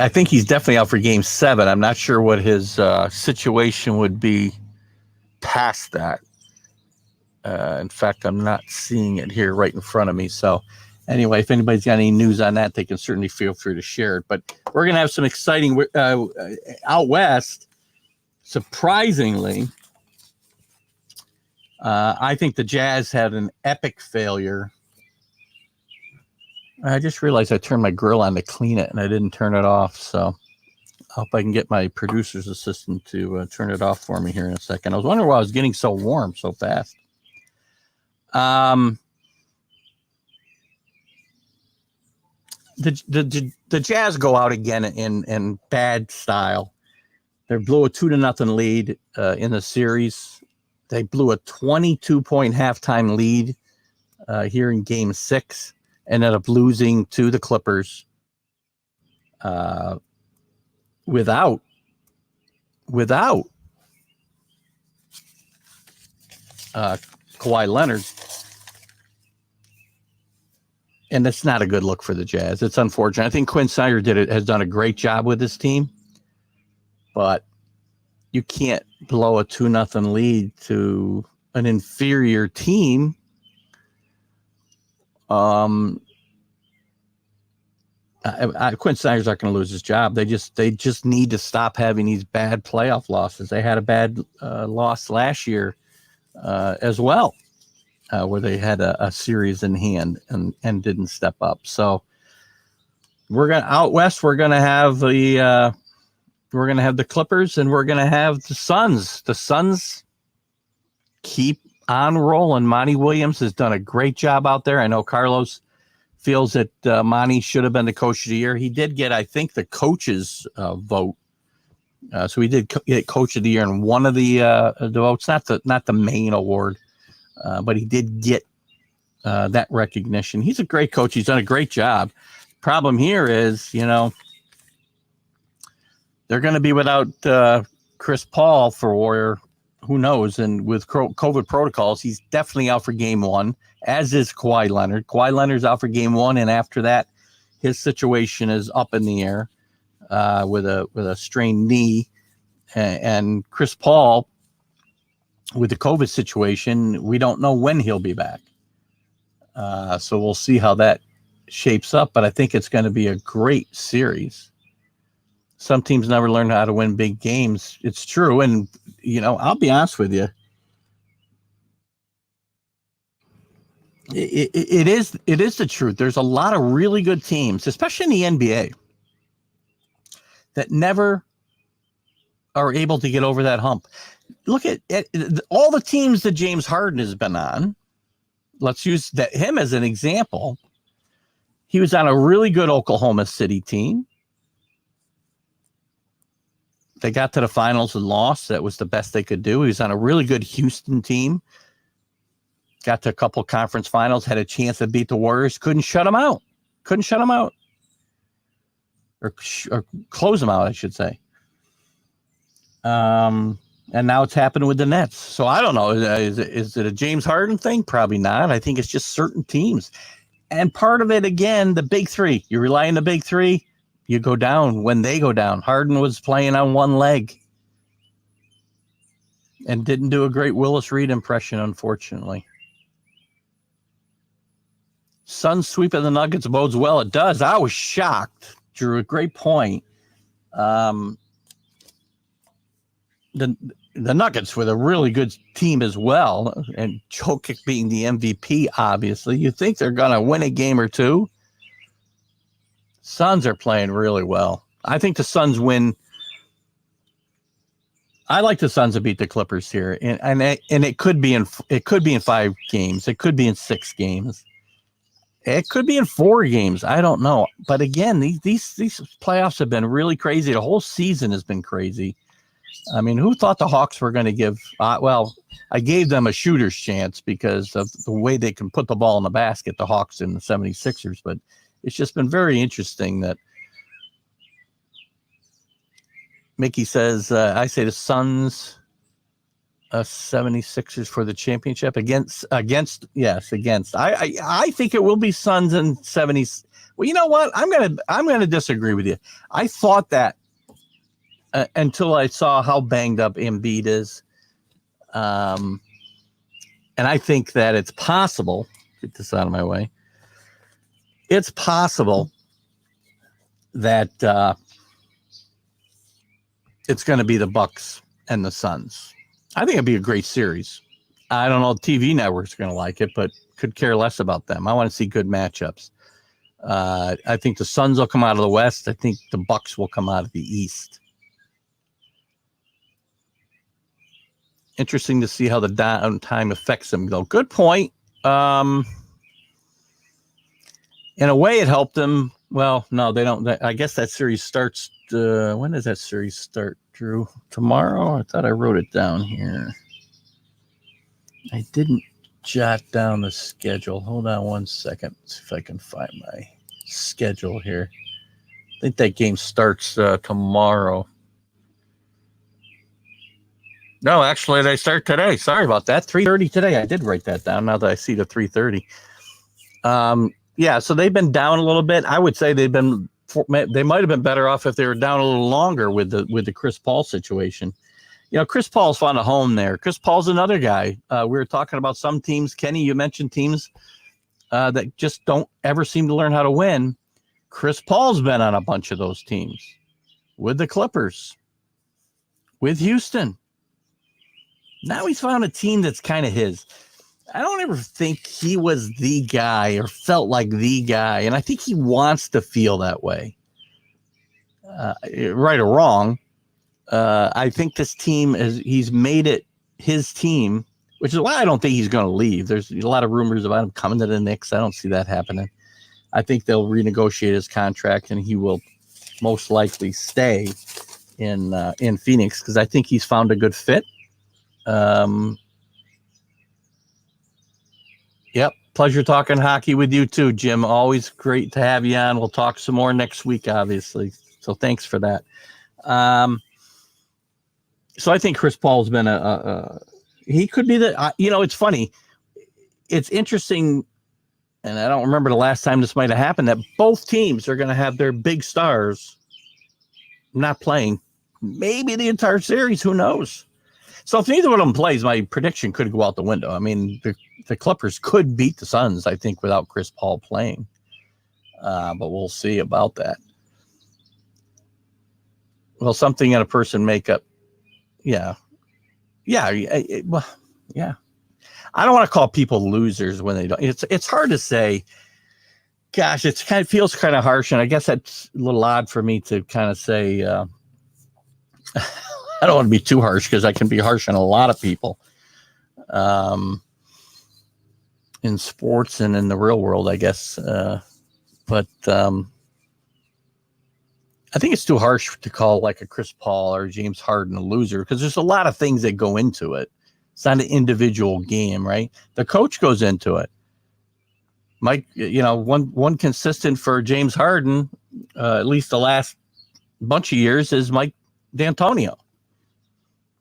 think he's definitely out for game 7. I'm not sure what his situation would be past that. In fact, I'm not seeing it here right in front of me. So anyway, if anybody's got any news on that, they can certainly feel free to share it. But we're going to have some exciting out west. Surprisingly, I think the Jazz had an epic failure. I just realized I turned my grill on to clean it, and I didn't turn it off. So I hope I can get my producer's assistant to turn it off for me here in a second. I was wondering why I was getting so warm so fast. The Jazz go out again in bad style. They blew a 2-0 lead in the series. They blew a 22-point halftime lead here in game 6. Ended up losing to the Clippers without Kawhi Leonard. And that's not a good look for the Jazz. It's unfortunate. I think Quinn Snyder has done a great job with this team, but you can't blow a 2-0 lead to an inferior team. Quinn Snyder's not going to lose his job. They just need to stop having these bad playoff losses. They had a bad loss last year as well, where they had a series in hand and didn't step up. So we're going out west. We're going to have the Clippers and we're going to have the Suns. The Suns keep on rolling. Monty Williams has done a great job out there. I know Carlos feels that Monty should have been the coach of the year. He did get, I think, the coach's vote. So he did get coach of the year in one of the votes, not the main award, but he did get that recognition. He's a great coach. He's done a great job. Problem here is, they're going to be without Chris Paul for Warrior. Who knows? And with COVID protocols, he's definitely out for game one, as is Kawhi Leonard. Kawhi Leonard's out for game one, and after that, his situation is up in the air with a strained knee. And Chris Paul, with the COVID situation, we don't know when he'll be back. So we'll see how that shapes up, but I think it's going to be a great series. Some teams never learn how to win big games. It's true. And, I'll be honest with you. It is the truth. There's a lot of really good teams, especially in the NBA, that never are able to get over that hump. Look at all the teams that James Harden has been on. Let's use him as an example. He was on a really good Oklahoma City team. They got to the finals and lost. That was the best they could do. He was on a really good Houston team. Got to a couple conference finals, had a chance to beat the Warriors. Couldn't shut them out. Or close them out, I should say. And now it's happened with the Nets. So I don't know. Is it a James Harden thing? Probably not. I think it's just certain teams. And part of it, again, the big three. You rely on the big three. You go down when they go down. Harden was playing on one leg and didn't do a great Willis Reed impression, unfortunately. Suns sweeping the Nuggets bodes well. It does. I was shocked. Drew, a great point. The Nuggets with a really good team as well, and Jokic being the MVP, obviously. You think they're going to win a game or two. Suns are playing really well. I think the Suns win. I like the Suns to beat the Clippers here, and it could be in 5 games. It could be in 6 games. It could be in 4 games. I don't know. But again, these playoffs have been really crazy. The whole season has been crazy. I mean, who thought the Hawks were going to give? Well, I gave them a shooter's chance because of the way they can put the ball in the basket, the Hawks and the 76ers. But it's just been very interesting that Mickey says, I say the Suns, 76ers for the championship against. I think it will be Suns and 70s. Well, you know what? I'm going to disagree with you. I thought that until I saw how banged up Embiid is. And I think that it's possible, get this out of my way. It's possible that it's going to be the Bucks and the Suns. I think it'd be a great series. I don't know if TV network's going to like it, but could care less about them. I want to see good matchups. I think the Suns will come out of the West. I think the Bucks will come out of the East. Interesting to see how the downtime affects them, though. Good point. In a way, it helped them. Well, no, they don't. I guess that series starts. When does that series start, Drew? Tomorrow? I thought I wrote it down here. I didn't jot down the schedule. Hold on one second. See if I can find my schedule here. I think that game starts tomorrow. No, actually, they start today. Sorry about that. 3:30 today. I did write that down now that I see the 3:30. Yeah, so they've been down a little bit. I would say they might have been better off if they were down a little longer with the Chris Paul situation. Chris Paul's found a home there. Chris Paul's another guy. We were talking about some teams. Kenny, you mentioned teams that just don't ever seem to learn how to win. Chris Paul's been on a bunch of those teams with the Clippers, with Houston. Now he's found a team that's kind of his. I don't ever think he was the guy or felt like the guy. And I think he wants to feel that way. Right or wrong. I think this team he's made it his team, which is why I don't think he's going to leave. There's a lot of rumors about him coming to the Knicks. I don't see that happening. I think they'll renegotiate his contract and he will most likely stay in Phoenix because I think he's found a good fit. Yep. Pleasure talking hockey with you too, Jim. Always great to have you on. We'll talk some more next week, obviously. So thanks for that. So I think Chris Paul's been he could be it's funny. It's interesting. And I don't remember the last time this might have happened that both teams are going to have their big stars not playing maybe the entire series. Who knows? So if neither one of them plays, my prediction could go out the window. I mean, the Clippers could beat the Suns, I think, without Chris Paul playing. But we'll see about that. Well, something in a person makeup. Yeah. Yeah. Yeah. I don't want to call people losers when they don't. It's hard to say. Gosh, it kind of feels kind of harsh, and I guess that's a little odd for me to kind of say. I don't want to be too harsh because I can be harsh on a lot of people in sports and in the real world, I guess. But I think it's too harsh to call like a Chris Paul or James Harden a loser because there's a lot of things that go into it. It's not an individual game, right? The coach goes into it. Mike, one consistent for James Harden, at least the last bunch of years, is Mike D'Antonio.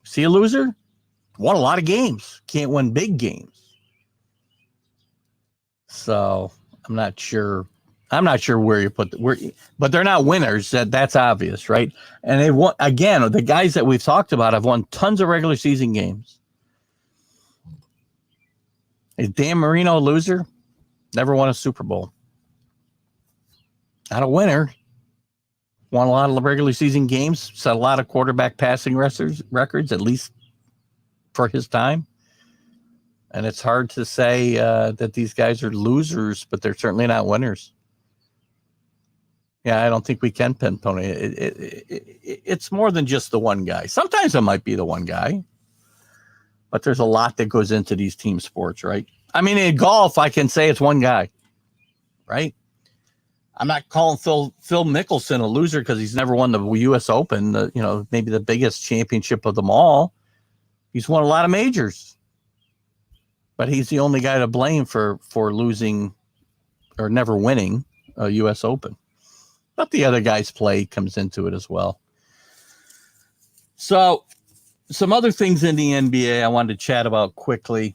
See a loser? Won a lot of games. Can't win big games. So I'm not sure where you put but they're not winners. That's obvious, right? And they won again. The guys that we've talked about have won tons of regular season games. Is Dan Marino a loser? Never won a Super Bowl. Not a winner. Won a lot of regular season games. Set a lot of quarterback passing records, at least for his time. And it's hard to say that these guys are losers, but they're certainly not winners. Yeah, I don't think we can pinpoint it. It's more than just the one guy. Sometimes it might be the one guy, but there's a lot that goes into these team sports, right? I mean, in golf, I can say it's one guy, right? I'm not calling Phil Mickelson a loser because he's never won the U.S. Open, maybe the biggest championship of them all. He's won a lot of majors, but he's the only guy to blame for losing or never winning a U.S. Open. But the other guy's play comes into it as well. So some other things in the NBA I wanted to chat about quickly.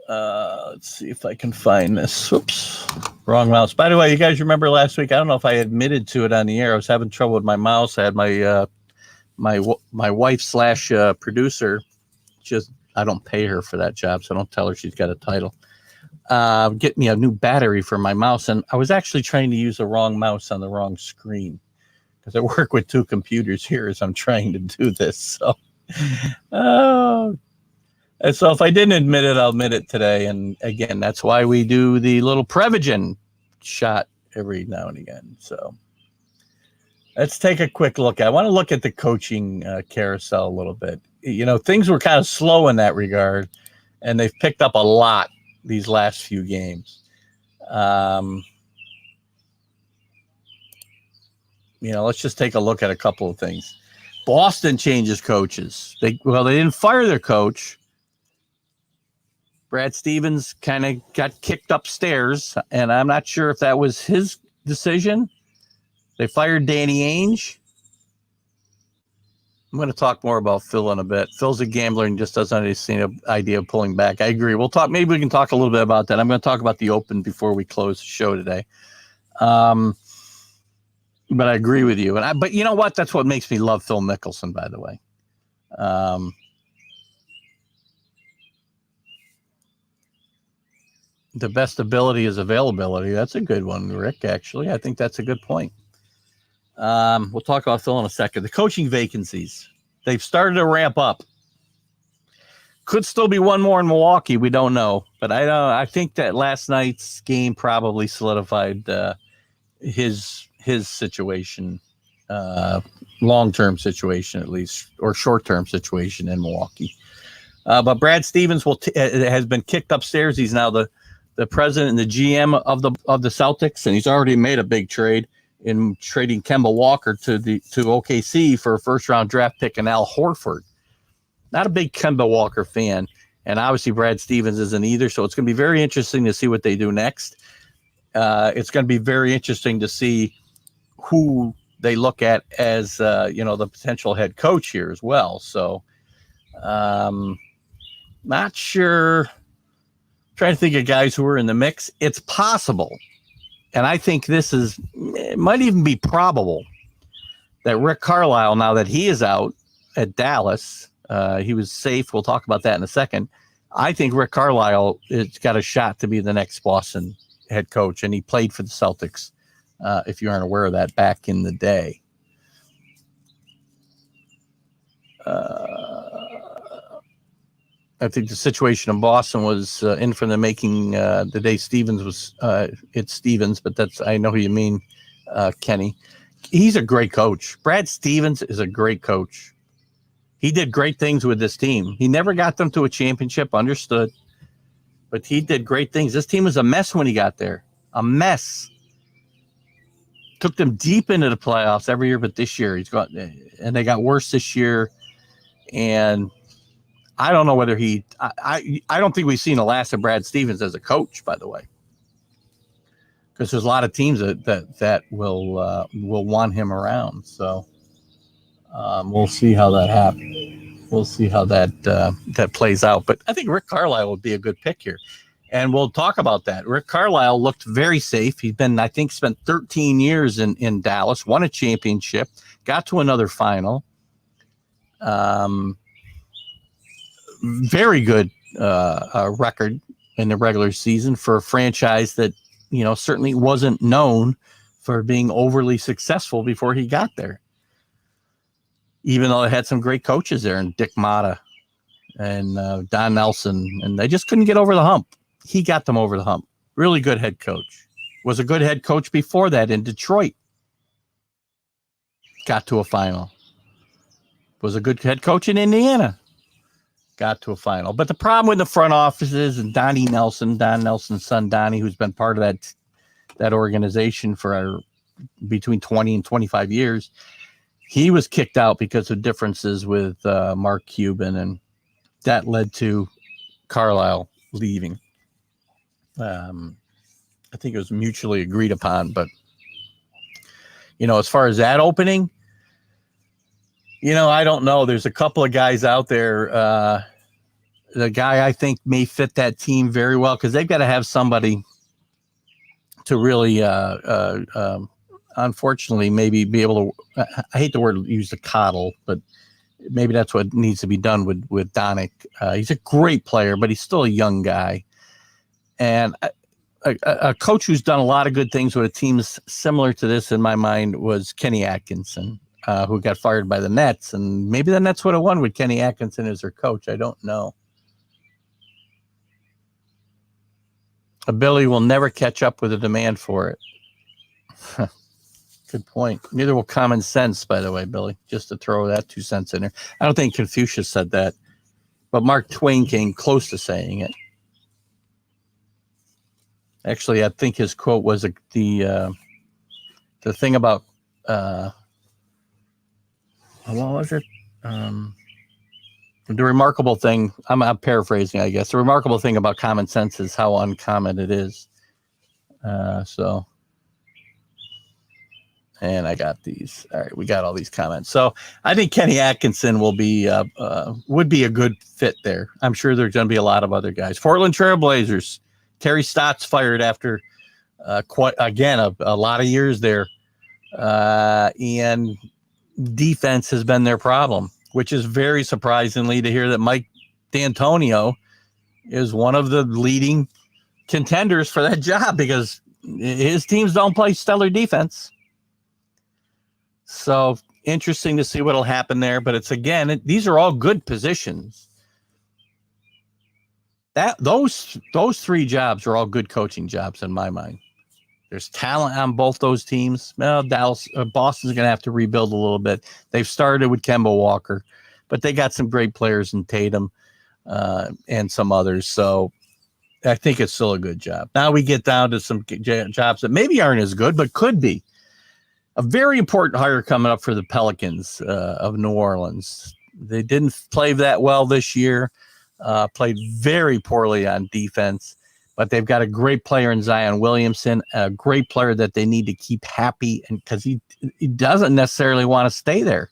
Let's see if I can find this. Oops, wrong mouse. By the way, you guys remember last week? I don't know if I admitted to it on the air. I was having trouble with my mouse. I had my wife / producer. I don't pay her for that job, so I don't tell her she's got a title. Get me a new battery for my mouse, and I was actually trying to use the wrong mouse on the wrong screen because I work with two computers here as I'm trying to do this. So, and so if I didn't admit it, I'll admit it today. And again, that's why we do the little Prevagen shot every now and again. So let's take a quick look. I want to look at the coaching carousel a little bit. Things were kind of slow in that regard, and they've picked up a lot these last few games. Let's just take a look at a couple of things. Boston changes coaches. They didn't fire their coach. Brad Stevens kind of got kicked upstairs, and I'm not sure if that was his decision. They fired Danny Ainge. I'm going to talk more about Phil in a bit. Phil's a gambler and just doesn't have any idea of pulling back. I agree. Maybe we can talk a little bit about that. I'm going to talk about the Open before we close the show today. But I agree with you. But you know what? That's what makes me love Phil Mickelson, by the way. the best ability is availability. That's a good one, Rick, actually. I think that's a good point. We'll talk about Phil in a second. The coaching vacancies, they've started to ramp up. Could still be one more in Milwaukee. We don't know. But I think that last night's game probably solidified his situation, long-term situation at least, or short-term situation in Milwaukee. But Brad Stevens has been kicked upstairs. He's now the president and the GM of the Celtics, and he's already made a big trade in trading Kemba Walker to OKC for a first-round draft pick and Al Horford. Not a big Kemba Walker fan, and obviously Brad Stevens isn't either. So it's going to be very interesting to see what they do next. It's going to be very interesting to see who they look at as the potential head coach here as well. So not sure. Trying to think of guys who are in the mix. It's possible, and I think it might even be probable that Rick Carlisle, now that he is out at Dallas, he was safe. We'll talk about that in a second. I think Rick Carlisle has got a shot to be the next Boston head coach, and he played for the Celtics, if you aren't aware of that, back in the day. I think the situation in Boston was in for the making the day Stevens was it's Stevens, but I know who you mean, Kenny. He's a great coach. Brad Stevens is a great coach. He did great things with this team. He never got them to a championship, understood, but he did great things. This team was a mess when he got there, a mess. Took them deep into the playoffs every year, but this year and they got worse this year. And I don't know whether I don't think we've seen the last of Brad Stevens as a coach, by the way, because there's a lot of teams that will want him around. So we'll see how that happens. We'll see how that plays out. But I think Rick Carlisle would be a good pick here, and we'll talk about that. Rick Carlisle looked very safe. He's been, I think, spent 13 years in Dallas, won a championship, got to another final. Very good record in the regular season for a franchise that, certainly wasn't known for being overly successful before he got there. Even though it had some great coaches there, and Dick Motta and Don Nelson, and they just couldn't get over the hump. He got them over the hump. Really good head coach. Was a good head coach before that in Detroit. Got to a final. Was a good head coach in Indiana. Got to a final. But the problem with the front offices and Don Nelson's son, Donnie, who's been part of that organization for between 20 and 25 years, he was kicked out because of differences with Mark Cuban, and that led to Carlisle leaving. I think it was mutually agreed upon, but as far as that opening, I don't know. There's a couple of guys out there. The guy I think may fit that team very well, because they've got to have somebody to really, unfortunately, maybe be able to. I hate the word used to coddle, but maybe that's what needs to be done with Donick. He's a great player, but he's still a young guy, and a coach who's done a lot of good things with a team similar to this, in my mind, was Kenny Atkinson. Who got fired by the Nets, and maybe the Nets would have won with Kenny Atkinson as their coach. I don't know. Ability will never catch up with the demand for it. Good point. Neither will common sense, by the way, Billy, just to throw that 2 cents in there. I don't think Confucius said that, but Mark Twain came close to saying it. Actually, I think his quote was the thing about what was it? The remarkable thing, I'm paraphrasing, I guess. The remarkable thing about common sense is how uncommon it is. And I got these. All right, we got all these comments. So I think Kenny Atkinson would be a good fit there. I'm sure there's going to be a lot of other guys. Portland Trailblazers. Terry Stotts fired after quite again a lot of years there, and defense has been their problem, which is very surprisingly to hear that Mike D'Antonio is one of the leading contenders for that job because his teams don't play stellar defense. So interesting to see what'll happen there. But it's again, these are all good positions. Those three jobs are all good coaching jobs in my mind. There's talent on both those teams. Well, Boston's going to have to rebuild a little bit. They've started with Kemba Walker, but they got some great players in Tatum and some others. So I think it's still a good job. Now we get down to some jobs that maybe aren't as good, but could be. A very important hire coming up for the Pelicans of New Orleans. They didn't play that well this year, played very poorly on defense. But they've got a great player in Zion Williamson, a great player that they need to keep happy, and because he doesn't necessarily want to stay there.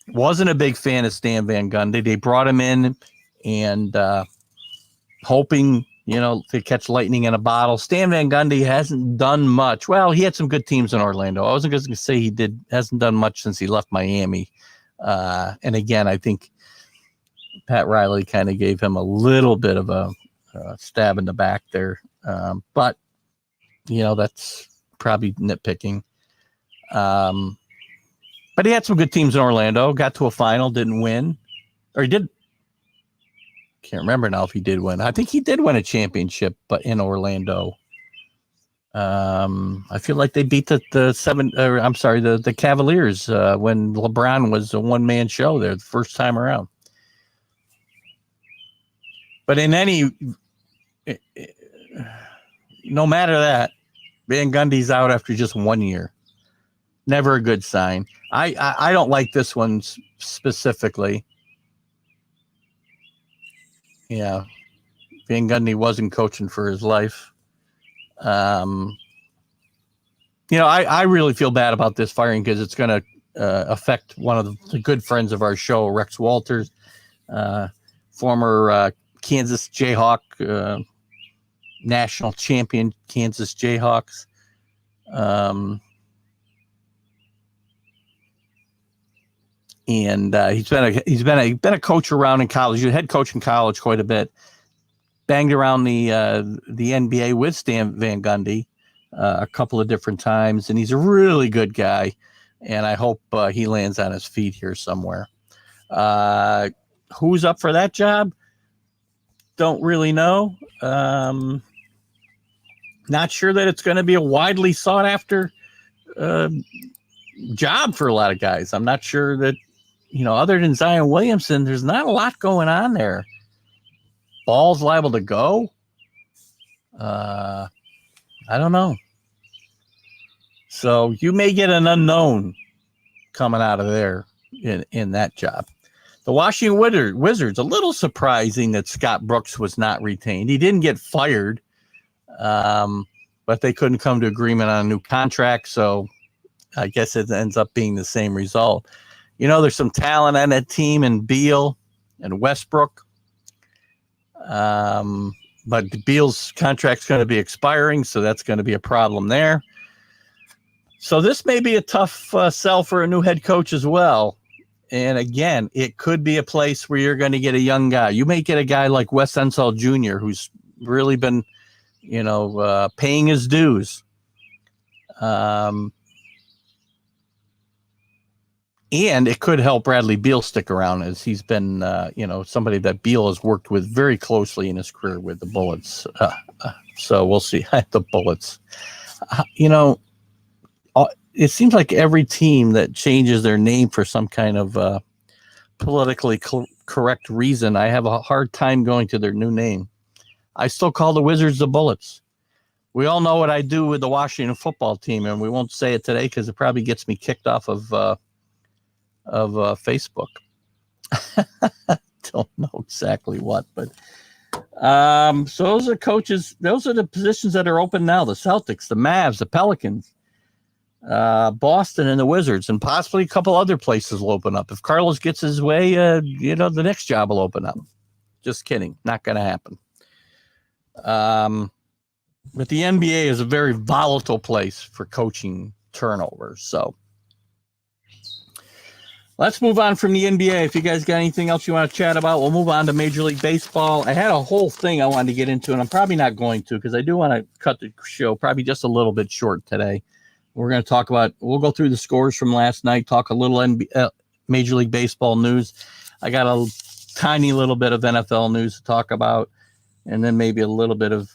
Wasn't a big fan of Stan Van Gundy. They brought him in and hoping, to catch lightning in a bottle. Stan Van Gundy hasn't done much. Well, he had some good teams in Orlando. I wasn't going to say hasn't done much since he left Miami. And again, I think Pat Riley kind of gave him a little bit of a stab in the back there. But, that's probably nitpicking. But he had some good teams in Orlando, got to a final, didn't win. Or he did. Can't remember now if he did win. I think he did win a championship, but in Orlando. I feel like they beat the Cavaliers when LeBron was a one-man show there the first time around. But no matter that, Van Gundy's out after just 1 year. Never a good sign. I don't like this one specifically. Yeah, Van Gundy wasn't coaching for his life. I really feel bad about this firing because it's going to affect one of the good friends of our show, Rex Walters, former Kansas Jayhawk, national champion Kansas Jayhawks. And he's been a coach around in college. He was head coach in college quite a bit. Banged around the NBA with Stan Van Gundy a couple of different times, and he's a really good guy. And I hope he lands on his feet here somewhere. Who's up for that job? Don't really know. Not sure that it's going to be a widely sought after job for a lot of guys. I'm not sure that, other than Zion Williamson, there's not a lot going on there. Ball's liable to go. I don't know. So you may get an unknown coming out of there in that job. The Washington Wizards, a little surprising that Scott Brooks was not retained. He didn't get fired, but they couldn't come to agreement on a new contract. So I guess it ends up being the same result. There's some talent on that team in Beal and Westbrook. But Beal's contract's going to be expiring, so that's going to be a problem there. So this may be a tough sell for a new head coach as well. And again, it could be a place where you're going to get a young guy. You may get a guy like Wes Unseld Jr., who's really been, paying his dues. And it could help Bradley Beal stick around, as he's been, somebody that Beal has worked with very closely in his career with the Bullets. So we'll see. The Bullets. It seems like every team that changes their name for some kind of politically correct reason, I have a hard time going to their new name. I still call the Wizards the Bullets. We all know what I do with the Washington football team, and we won't say it today because it probably gets me kicked off of Facebook. Don't know exactly what, but so those are coaches. Those are the positions that are open now: the Celtics, the Mavs, the Pelicans, Boston, and the Wizards, and possibly a couple other places will open up. If Carlos gets his way, the next job will open up. Just kidding, not going to happen. But the NBA is a very volatile place for coaching turnovers. So Let's move on from the NBA. If you guys got anything else you want to chat about, we'll move on to Major League Baseball. I had a whole thing I wanted to get into, and I'm probably not going to because I do want to cut the show probably just a little bit short today. We're going to talk about, we'll go through the scores from last night, talk a little Major League Baseball news. I got a tiny little bit of NFL news to talk about, and then maybe a little bit of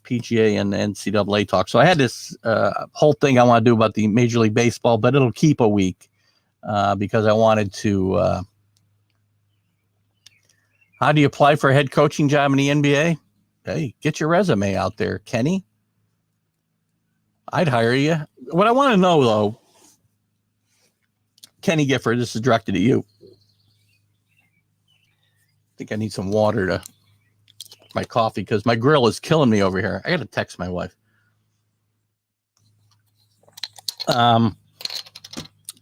PGA and NCAA talk. So I had this whole thing I want to do about the Major League Baseball, but it'll keep a week. Because I wanted to. How do you apply for a head coaching job in the NBA? Hey, get your resume out there, Kenny. I'd hire you. What I want to know, though, Kenny Gifford, this is directed at you. I think I need some water to my coffee because my grill is killing me over here. I got to text my wife.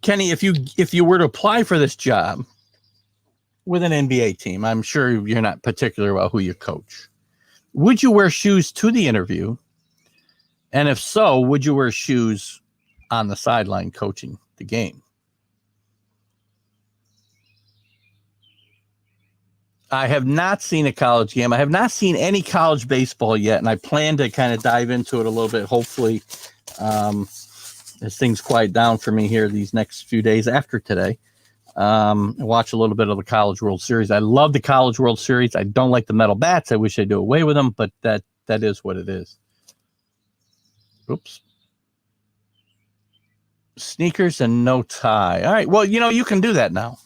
Kenny, if you were to apply for this job with an NBA team, I'm sure you're not particular about who you coach. Would you wear shoes to the interview? And if so, would you wear shoes on the sideline coaching the game? I have not seen a college game. I have not seen any college baseball yet, and I plan to kind of dive into it a little bit, hopefully, as things quiet down for me here these next few days after today. Watch a little bit of the College World Series. I love the College World Series. I don't like the metal bats. I wish they'd do away with them, but that is what it is. Oops. Sneakers and no tie. All right. Well, you can do that now.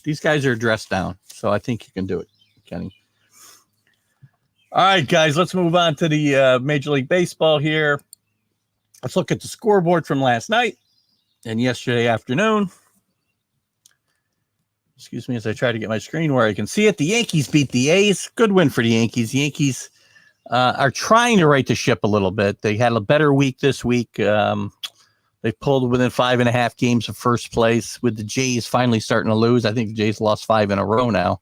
These guys are dressed down, so I think you can do it, Kenny. All right, guys, let's move on to the Major League Baseball here. Let's look at the scoreboard from last night and yesterday afternoon. Excuse me as I try to get my screen where I can see it. The Yankees beat the A's. Good win for the Yankees. The Yankees are trying to right the ship a little bit. They had a better week this week. They pulled within 5.5 games of first place with the Jays finally starting to lose. I think the Jays lost 5 in a row now.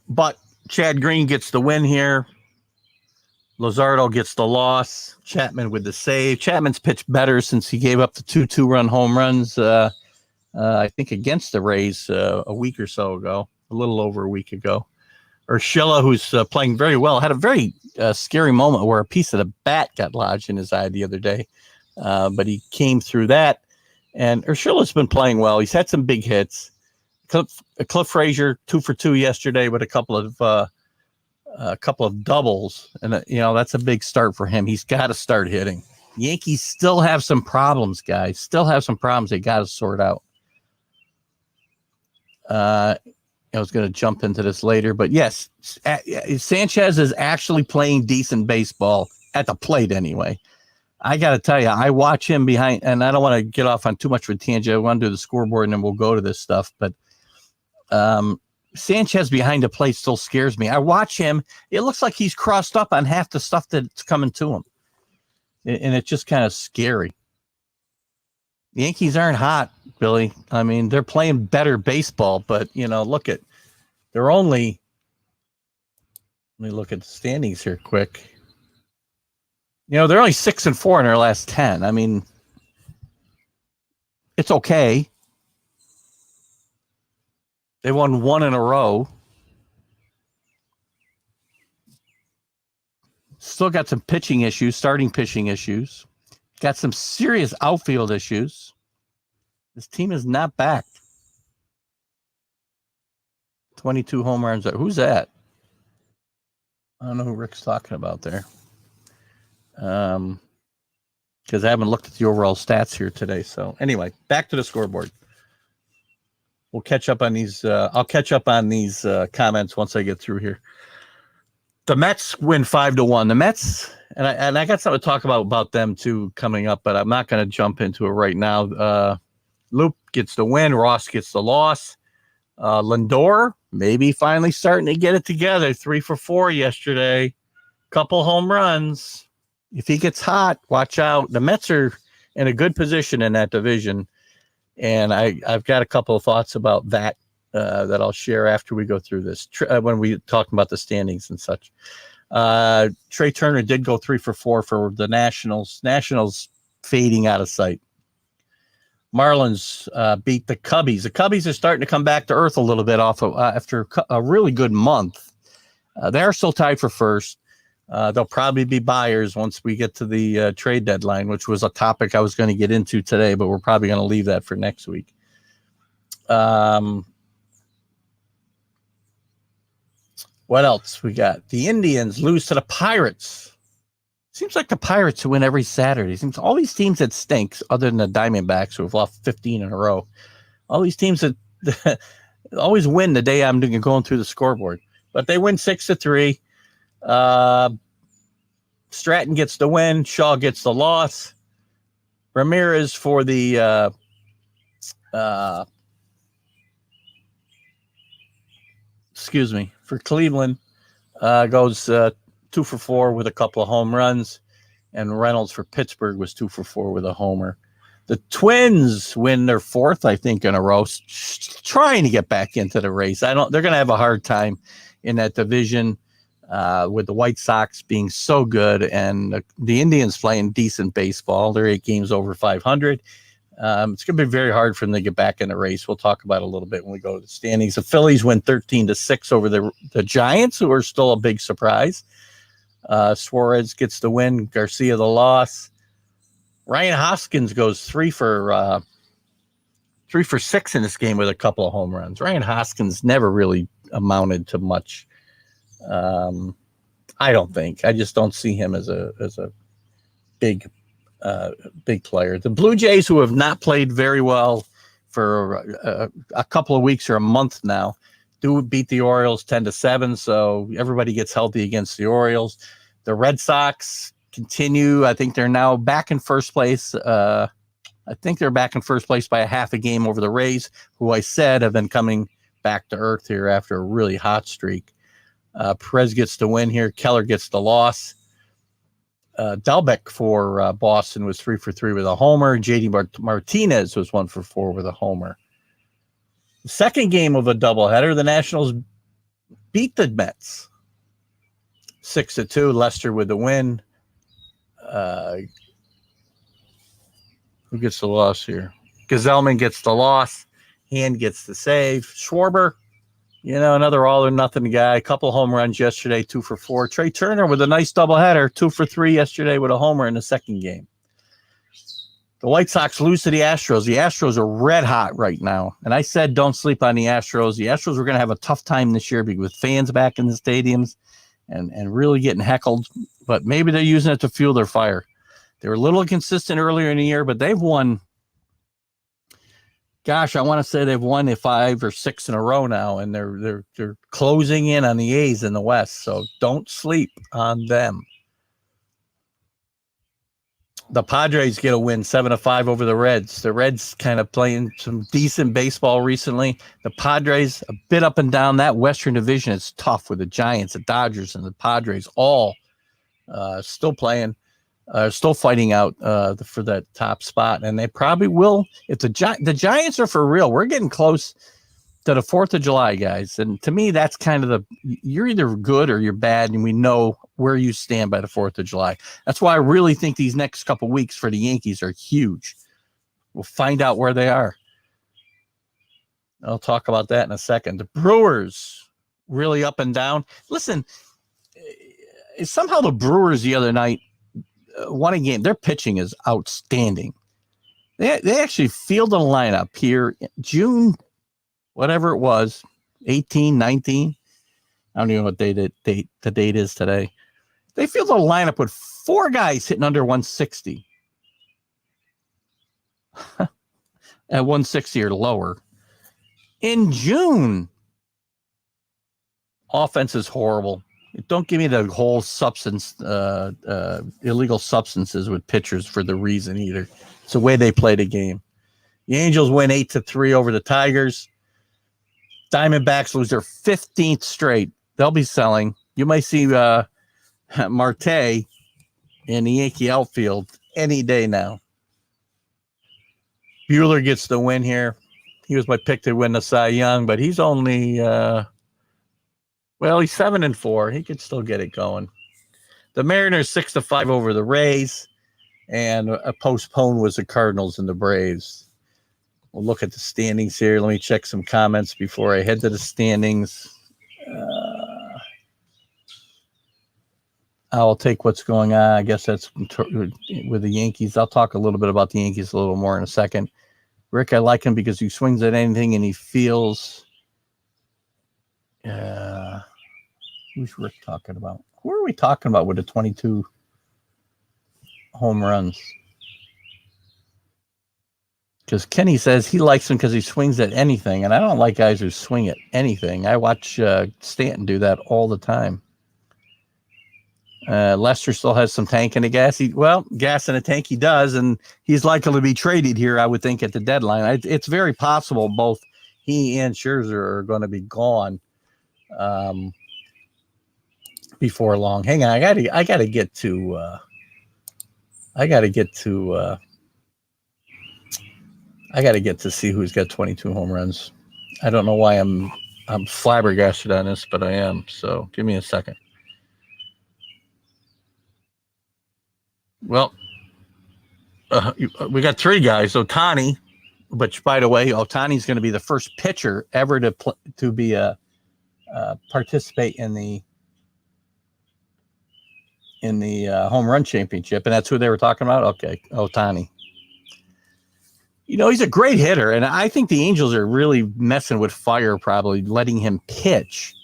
But Chad Green gets the win here. Luzardo gets the loss. Chapman with the save. Chapman's pitched better since he gave up the 2 2-run home runs, I think, against the Rays a week or so ago, a little over a week ago. Urshela, who's playing very well, had a very scary moment where a piece of the bat got lodged in his eye the other day, but he came through that. And Urshela's been playing well. He's had some big hits. Cliff Frazier, 2 for 2 yesterday with a couple of doubles, and that's a big start for him. He's got to start hitting. Yankees still have some problems, guys. Still have some problems they got to sort out. I was going to jump into this later, but yes, Sanchez is actually playing decent baseball at the plate anyway. I got to tell you, I watch him behind, and I don't want to get off on too much of a tangent. I want to do the scoreboard, and then we'll go to this stuff, but Sanchez behind the plate still scares me. I watch him. It looks like he's crossed up on half the stuff that's coming to him. And it's just kind of scary. The Yankees aren't hot, Billy. I mean, they're playing better baseball, but, they're only, let me look at the standings here quick. They're only 6-4 in their last 10. I mean, it's okay. They won 1 in a row. Still got some pitching issues, starting pitching issues. Got some serious outfield issues. This team is not backed. 22 home runs. Who's that? I don't know who Rick's talking about there. Because I haven't looked at the overall stats here today. So anyway, back to the scoreboard. We'll catch up on these. I'll catch up on these comments once I get through here. The Mets win 5-1. The Mets, and I got something to talk about them too coming up, but I'm not going to jump into it right now. Loop gets the win. Ross gets the loss. Lindor maybe finally starting to get it together. 3 for 4 yesterday. Couple home runs. If he gets hot, watch out. The Mets are in a good position in that division. And I've got a couple of thoughts about that that I'll share after we go through this, when we talk about the standings and such. Trey Turner did go 3 for 4 for the Nationals. Nationals fading out of sight. Marlins beat the Cubbies. The Cubbies are starting to come back to earth a little bit off of after a really good month. They're still tied for first. They'll probably be buyers once we get to the trade deadline, which was a topic I was going to get into today, but we're probably going to leave that for next week. What else we got? The Indians lose to the Pirates. Seems like the Pirates who win every Saturday. Seems all these teams that stinks, other than the Diamondbacks who have lost 15 in a row. All these teams that always win the day I'm going through the scoreboard. But they win 6-3. Stratton gets the win. Shaw gets the loss. Ramirez for the for Cleveland goes 2 for 4 with a couple of home runs, and Reynolds for Pittsburgh was 2 for 4 with a homer. The Twins win their 4th, I think, in a row, trying to get back into the race. They're going to have a hard time in that division with the White Sox being so good and the Indians playing decent baseball. They're 8 games over 500. It's going to be very hard for them to get back in the race. We'll talk about it a little bit when we go to the standings. The Phillies win 13-6 over the Giants, who are still a big surprise. Suarez gets the win. Garcia the loss. Ryan Hoskins goes 3 for 6 in this game with a couple of home runs. Ryan Hoskins never really amounted to much. I don't think. I just don't see him as a big player. The Blue Jays, who have not played very well for a couple of weeks or a month now, do beat the Orioles 10-7. So everybody gets healthy against the Orioles. The Red Sox continue. I think they're now back in first place. I think they're back in first place by a half a game over the Rays, who I said have been coming back to earth here after a really hot streak. Perez gets the win here. Keller gets the loss. Dalbec for Boston was 3 for 3 with a homer. JD Martinez was 1 for 4 with a homer. The second game of a doubleheader, the Nationals beat the Mets 6-2. Lester with the win. Who gets the loss here? Gazelman gets the loss. Hand gets the save. Schwarber, another all or nothing guy. A couple home runs yesterday, 2 for 4. Trey Turner with a nice doubleheader, 2 for 3 yesterday with a homer in the second game. The White Sox lose to the Astros. The Astros are red hot right now. And I said don't sleep on the Astros. The Astros are going to have a tough time this year with fans back in the stadiums and really getting heckled. But maybe they're using it to fuel their fire. They were a little inconsistent earlier in the year, but they've won. Gosh, I want to say they've won 5 or 6 in a row now, and they're closing in on the A's in the West. So don't sleep on them. The Padres get a win 7-5 over the Reds. The Reds kind of playing some decent baseball recently. The Padres a bit up and down. That Western Division is tough with the Giants, the Dodgers, and the Padres all still playing. Still fighting out for that top spot, and they probably will. If the Giants are for real, we're getting close to the 4th of July, guys. And to me, that's kind of you're either good or you're bad, and we know where you stand by the 4th of July. That's why I really think these next couple weeks for the Yankees are huge. We'll find out where they are. I'll talk about that in a second. The Brewers really up and down. Listen, somehow the Brewers the other night won a game. Their pitching is outstanding. They actually fielded a lineup here June, whatever it was, 18, 19. I don't even know what the date is today. They fielded a lineup with 4 guys hitting under 160. At 160 or lower. In June, offense is horrible. Don't give me the whole illegal substances with pitchers for the reason either. It's the way they play the game. The Angels win 8-3 over the Tigers. Diamondbacks lose their 15th straight. They'll be selling. You might see Marte in the Yankee outfield any day now. Buehler gets the win here. He was my pick to win the Cy Young, but he's only he's 7-4. He could still get it going. The Mariners 6-5 over the Rays, and a postpone was the Cardinals and the Braves. We'll look at the standings here. Let me check some comments before I head to the standings. I'll take what's going on. I guess that's with the Yankees. I'll talk a little bit about the Yankees a little more in a second. Rick, I like him because he swings at anything and he feels. Who's Rick talking about? Who are we talking about with the 22 home runs? Because Kenny says he likes him because he swings at anything, and I don't like guys who swing at anything. I watch Stanton do that all the time. Lester still has some tank in the gas. Gas in a tank he does, and he's likely to be traded here, I would think, at the deadline. It's very possible both he and Scherzer are going to be gone before long. Hang on, I gotta get to see who's got 22 home runs. I don't know why I'm flabbergasted on this, but I am. So give me a second. Well, we got three guys. Ohtani, which, by the way, Ohtani's going to be the first pitcher ever to participate in the home run championship, and that's who they were talking about. Okay, Ohtani. He's a great hitter, and I think the Angels are really messing with fire, probably letting him pitch.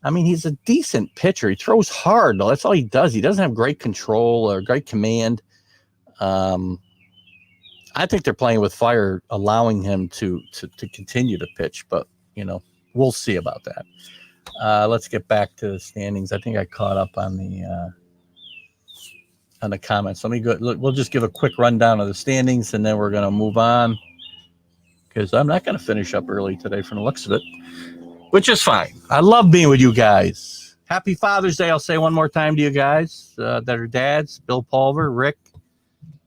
I mean, he's a decent pitcher. He throws hard, though. That's all he does. He doesn't have great control or great command. I think they're playing with fire, allowing him to continue to pitch, but, we'll see about that. Let's get back to the standings. I think I caught up on the comments. Let me go. Look, we'll just give a quick rundown of the standings, and then we're going to move on because I'm not going to finish up early today from the looks of it, which is fine. I love being with you guys. Happy Father's Day. I'll say one more time to you guys that are dads: Bill Pulver, Rick,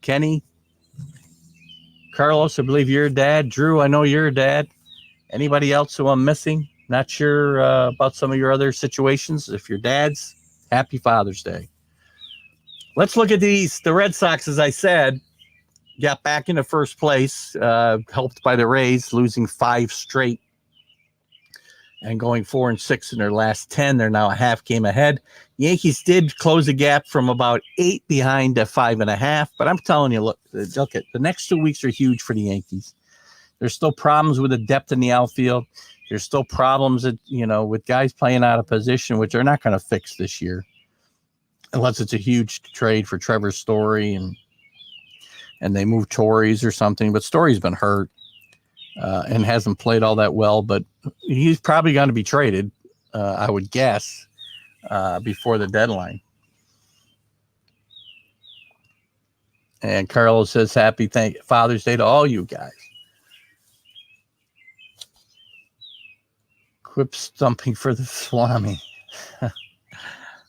Kenny, Carlos. I believe you're a dad. Drew, I know you're a dad. Anybody else who I'm missing? Not sure about some of your other situations. If you're dads, happy Father's Day. Let's look at these. The Red Sox, as I said, got back into first place, helped by the Rays, losing 5 straight and going 4-6 in their last 10. They're now a half game ahead. Yankees did close the gap from about 8 behind to 5.5. But I'm telling you, look at the next 2 weeks are huge for the Yankees. There's still problems with the depth in the outfield. There's still problems with guys playing out of position, which they're not going to fix this year, unless it's a huge trade for Trevor Story and they move Torres or something. But Story's been hurt and hasn't played all that well. But he's probably going to be traded, I would guess, before the deadline. And Carlos says, happy Father's Day to all you guys. Quip stumping for the Swami.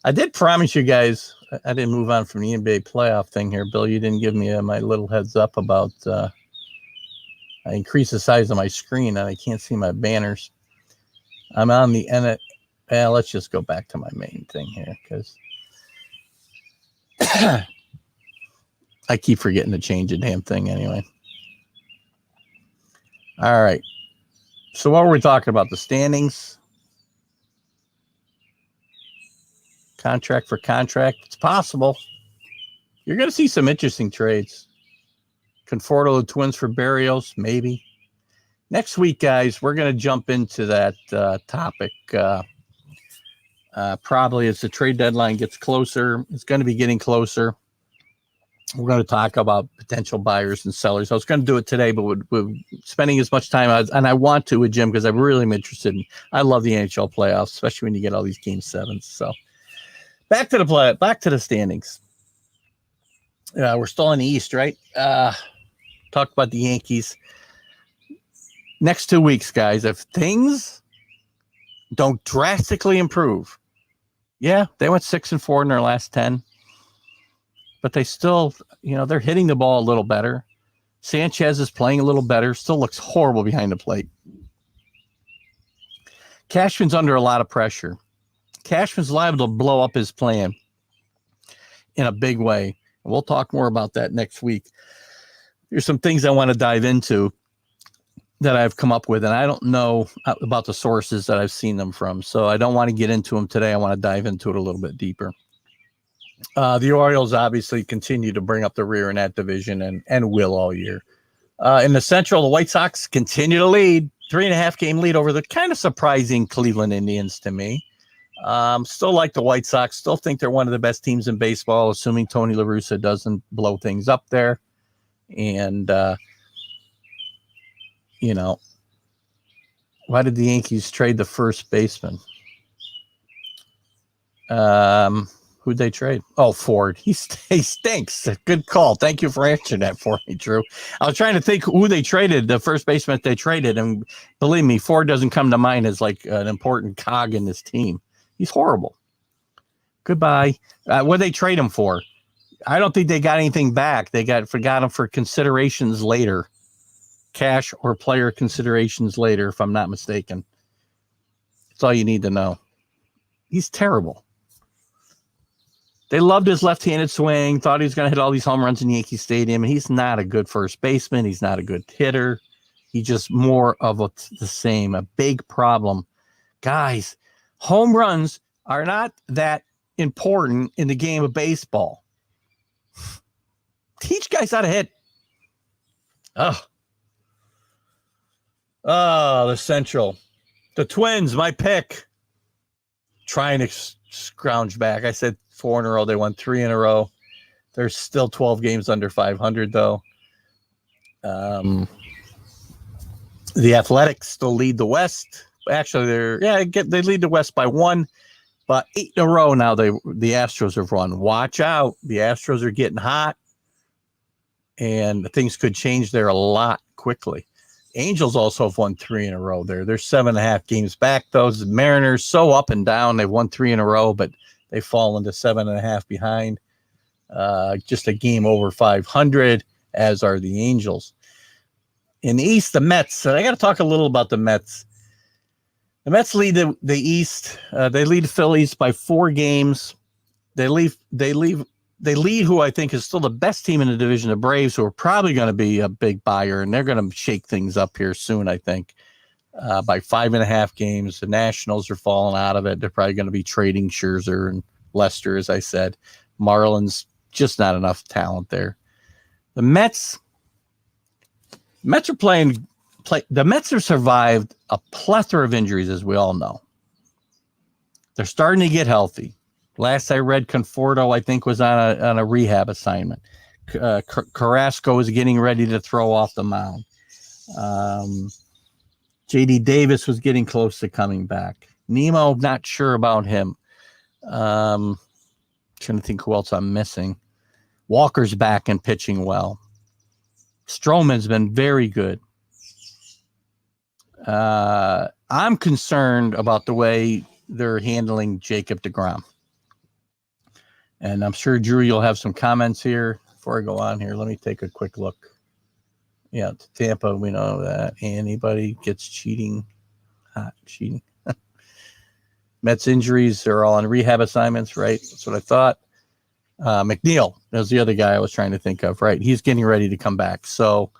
I did promise you guys I didn't move on from the NBA playoff thing here. Bill, you didn't give me my little heads up about I increased the size of my screen and I can't see my banners. I'm on the end. Let's just go back to my main thing here because I keep forgetting to change the damn thing anyway. All right. So what were we talking about? The standings? Contract for contract. It's possible. You're going to see some interesting trades. Conforto, the Twins for Berrios, maybe. Next week, guys, we're going to jump into that topic. Probably as the trade deadline gets closer. It's going to be getting closer. We're going to talk about potential buyers and sellers. I was going to do it today, but we're spending as much time as, and I want to with Jim because I really am interested in. I love the NHL playoffs, especially when you get all these game sevens. So back to the standings. We're still in the East, right? Talk about the Yankees. Next 2 weeks, guys, if things don't drastically improve, yeah, they went 6-4 in their last 10. But they still, they're hitting the ball a little better. Sanchez is playing a little better. Still looks horrible behind the plate. Cashman's under a lot of pressure. Cashman's liable to blow up his plan in a big way. We'll talk more about that next week. There's some things I want to dive into. that I've come up with, and I don't know about the sources that I've seen them from, so I don't want to get into them today. I want to dive into it a little bit deeper. The Orioles obviously continue to bring up the rear in that division and will all year. In the Central, the White Sox continue to lead, 3.5 game lead over the kind of surprising Cleveland Indians to me. Still like the White Sox, still think they're one of the best teams in baseball, assuming Tony La Russa doesn't blow things up there. And, why did the Yankees trade the first baseman? Who'd they trade? Oh, Ford. He stinks. Good call. Thank you for answering that for me, Drew. I was trying to think who they traded, the first baseman they traded, and believe me, Ford doesn't come to mind as like an important cog in this team. He's horrible. Goodbye. What did they trade him for? I don't think they got anything back. They forgot him for considerations later. Cash or player considerations later, if I'm not mistaken. That's all you need to know. He's terrible. They loved his left-handed swing, thought he was going to hit all these home runs in Yankee Stadium, and he's not a good first baseman. He's not a good hitter. He's just more of the same, a big problem. Guys, home runs are not that important in the game of baseball. Teach guys how to hit. Oh, the Central. The Twins, my pick. Trying to scrounge back. I said 4 in a row. They won 3 in a row. They're still 12 games under 500, though. The Athletics still lead the West. Actually, they lead the West by 1, but 8 in a row now. The Astros have run. Watch out. The Astros are getting hot, and things could change there a lot quickly. Angels also have won 3 in a row there. They're 7.5 games back. Those Mariners so up and down. They've won 3 in a row, but they fall into 7.5 behind. Just a game over 500, as are the Angels. In the East, the Mets. I got to talk a little about the Mets. The Mets lead the East. They lead the Phillies by 4 games. They lead who I think is still the best team in the division, the Braves, who are probably going to be a big buyer, and they're going to shake things up here soon, I think, by 5.5 games. The Nationals are falling out of it. They're probably going to be trading Scherzer and Lester, as I said. Marlins, just not enough talent there. The Mets are playing. The Mets have survived a plethora of injuries, as we all know. They're starting to get healthy. Last I read, Conforto, I think, was on a rehab assignment. Carrasco is getting ready to throw off the mound. J.D. Davis was getting close to coming back. Nemo, not sure about him. Trying to think who else I'm missing. Walker's back and pitching well. Stroman's been very good. I'm concerned about the way they're handling Jacob deGrom. And I'm sure, Drew, you'll have some comments here before I go on here. Let me take a quick look. Yeah, Tampa, we know that. Anybody gets cheating. Cheating. Mets injuries are all on rehab assignments, right? That's what I thought. McNeil, that was the other guy I was trying to think of, right? He's getting ready to come back. So,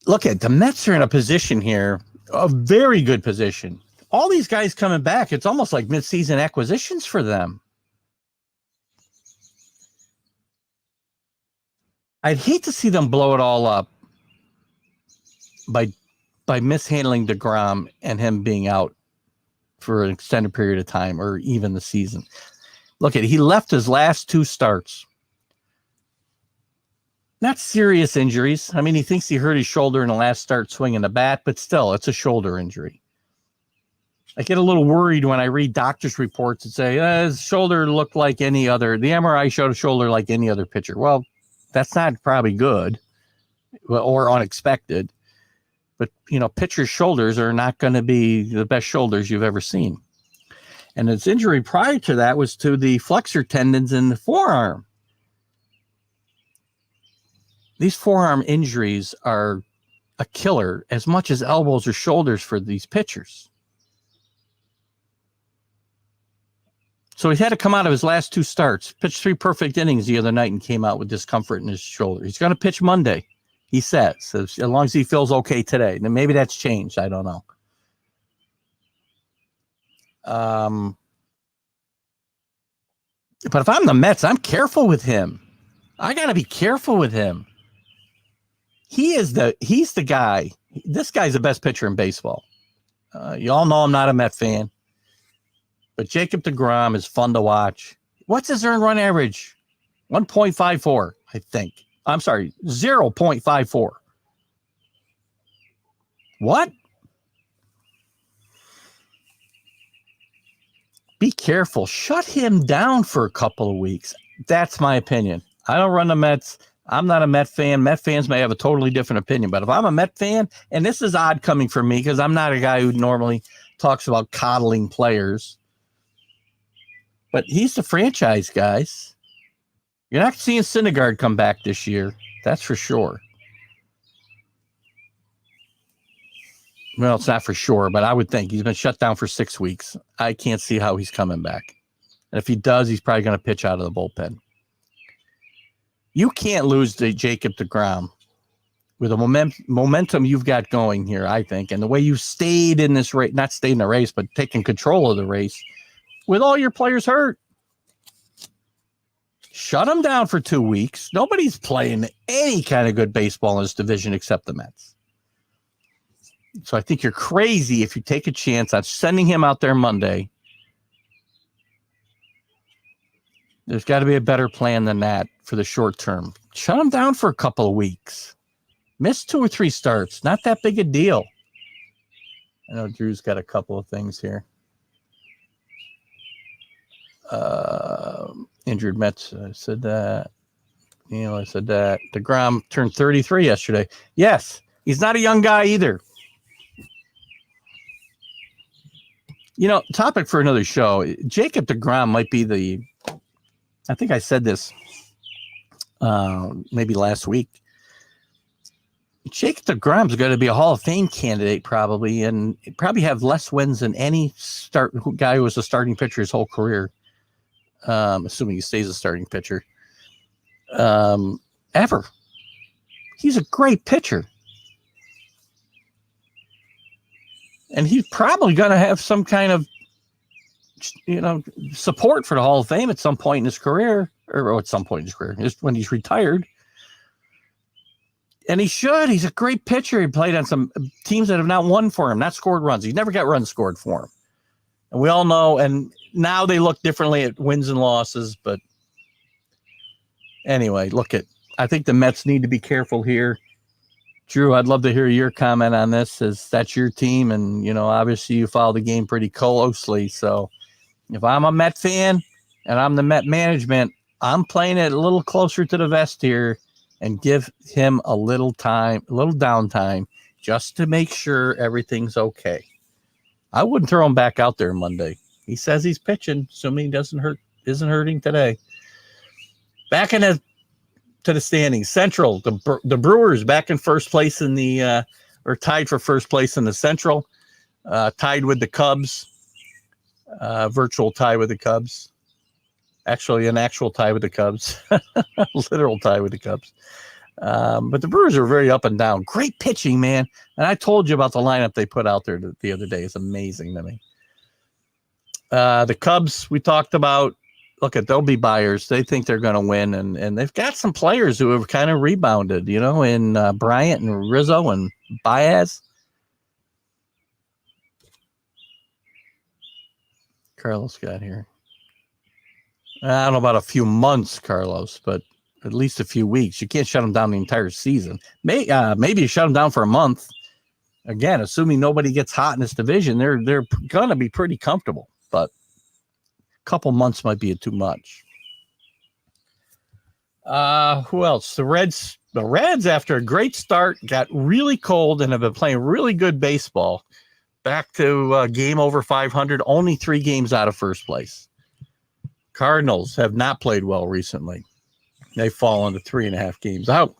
look at the Mets are in a position here, a very good position. All these guys coming back, it's almost like midseason acquisitions for them. I'd hate to see them blow it all up by mishandling DeGrom and him being out for an extended period of time or even the season. Look at, he left his last 2 starts. Not serious injuries. I mean, he thinks he hurt his shoulder in the last start swinging the bat, but still, it's a shoulder injury. I get a little worried when I read doctor's reports that say his shoulder looked like any other. The MRI showed a shoulder like any other pitcher. Well, that's not probably good or unexpected. But, pitchers' shoulders are not going to be the best shoulders you've ever seen. And his injury prior to that was to the flexor tendons in the forearm. These forearm injuries are a killer as much as elbows or shoulders for these pitchers. So he's had to come out of his last 2 starts, pitched 3 perfect innings the other night and came out with discomfort in his shoulder. He's going to pitch Monday. He says, as long as he feels okay today. Then maybe that's changed. I don't know. But if I'm the Mets, I'm careful with him. I got to be careful with him. He's the guy. This guy's the best pitcher in baseball. You all know I'm not a Met fan, but Jacob deGrom is fun to watch. What's his earned run average? 1.54, I think. I'm sorry, 0.54. What? Be careful. Shut him down for a couple of weeks. That's my opinion. I don't run the Mets. I'm not a Met fan. Met fans may have a totally different opinion, but if I'm a Met fan, and this is odd coming from me because I'm not a guy who normally talks about coddling players, but he's the franchise, guys. You're not seeing Syndergaard come back this year. That's for sure. Well, it's not for sure, but I would think he's been shut down for 6 weeks. I can't see how he's coming back. And if he does, he's probably going to pitch out of the bullpen. You can't lose to Jacob deGrom with the momentum you've got going here, I think, and the way you stayed in this race, not stayed in the race, but taking control of the race with all your players hurt. Shut them down for 2 weeks. Nobody's playing any kind of good baseball in this division except the Mets. So I think you're crazy if you take a chance on sending him out there Monday. There's got to be a better plan than that for the short term. Shut him down for a couple of weeks. Miss 2 or 3 starts. Not that big a deal. I know Drew's got a couple of things here. Injured Mets. I said that. I said that. deGrom turned 33 yesterday. Yes, he's not a young guy either. Topic for another show. Jacob deGrom might be I think I said this maybe last week. Jacob deGrom's going to be a Hall of Fame candidate probably, and probably have less wins than any guy who was a starting pitcher his whole career, assuming he stays a starting pitcher, ever. He's a great pitcher. And he's probably going to have some kind of, support for the Hall of Fame at some point in his career, or at some point in his career, just when he's retired. And he should. He's a great pitcher. He played on some teams that have not won for him, not scored runs. He never got runs scored for him. And we all know, and now they look differently at wins and losses. But anyway, I think the Mets need to be careful here. Drew, I'd love to hear your comment on this, as that's your team, and obviously you follow the game pretty closely. So if I'm a Met fan and I'm the Met management, I'm playing it a little closer to the vest here and give him a little downtime, just to make sure everything's okay. I wouldn't throw him back out there Monday. He says he's pitching, assuming he isn't hurting today. Back to the standings. Central, the Brewers back in first place or tied for first place in the Central, tied with the Cubs, virtual tie with the Cubs. Actually, an actual tie with the Cubs, literal tie with the Cubs. But the Brewers are very up and down. Great pitching, man. And I told you about the lineup they put out there the other day. It's amazing to me. The Cubs, we talked about. They'll be buyers. They think they're going to win, and they've got some players who have kind of rebounded, in Bryant and Rizzo and Baez. Carlos got here. I don't know about a few months, Carlos, but at least a few weeks. You can't shut them down the entire season. Maybe you shut them down for a month. Again, assuming nobody gets hot in this division, they're going to be pretty comfortable, but couple months might be too much. Who else? The Reds, after a great start, got really cold and have been playing really good baseball. Back to game over 500, only 3 games out of first place. Cardinals have not played well recently. They've fallen to 3.5 games out.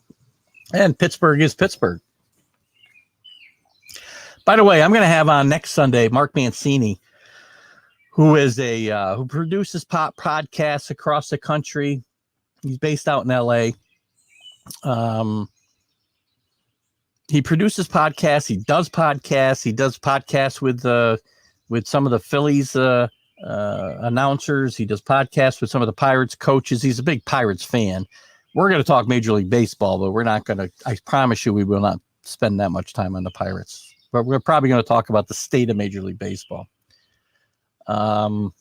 And Pittsburgh is Pittsburgh. By the way, I'm going to have on next Sunday Mark Mancini, who is who produces podcasts across the country. He's based out in LA. he produces podcasts. He does podcasts. He does podcasts with some of the Phillies announcers. He does podcasts with some of the Pirates coaches. He's a big Pirates fan. We're going to talk Major League Baseball, but we're not going to, I promise you, we will not spend that much time on the Pirates. But we're probably going to talk about the state of Major League Baseball. Out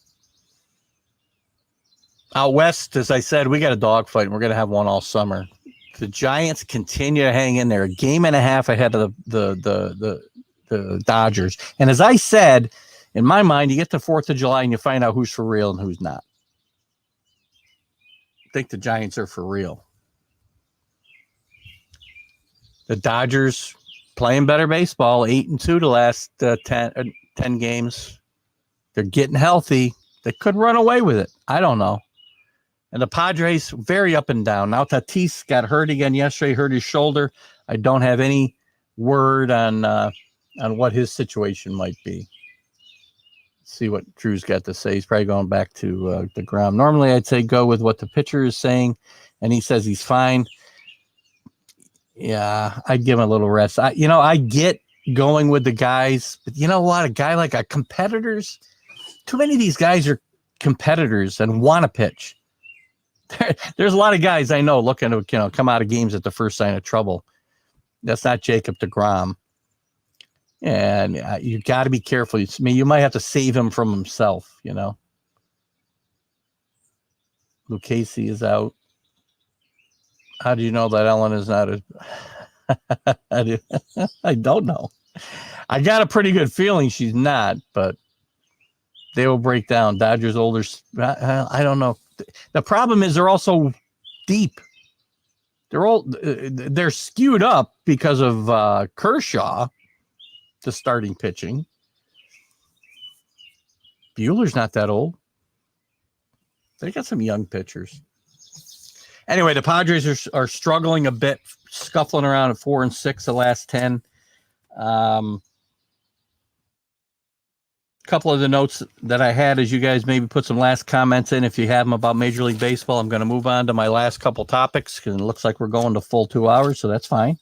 west, as I said, we got a dogfight, and we're going to have one all summer. The Giants continue to hang in there, a game and a half ahead of the Dodgers. And as I said, in my mind, you get to 4th of July and you find out who's for real and who's not. I think the Giants are for real. The Dodgers playing better baseball, 8-2 the last 10 games. They're getting healthy. They could run away with it. I don't know. And the Padres, very up and down. Now Tatis got hurt again yesterday, hurt his shoulder. I don't have any word on what his situation might be. Let's see what Drew's got to say. He's probably going back to the ground. Normally, I'd say go with what the pitcher is saying, and he says he's fine. Yeah, I'd give him a little rest. I get going with the guys, but you know what? A guy like a competitors, too many of these guys are competitors and want to pitch. There's a lot of guys I know looking to come out of games at the first sign of trouble. That's not Jacob deGrom. And you got to be careful. You might have to save him from himself, Lucchesi is out. How do you know that Ellen is not I don't know. I got a pretty good feeling she's not, but they will break down. Dodgers older. I don't know. The problem is they're also deep. They're skewed up because of Kershaw, the starting pitching. Buehler's not that old. They got some young pitchers. Anyway, the Padres are struggling a bit, scuffling around at 4-6 the last 10. Couple of the notes that I had as you guys maybe put some last comments in if you have them about Major League Baseball. I'm going to move on to my last couple topics because it looks like we're going to full 2 hours, so that's fine.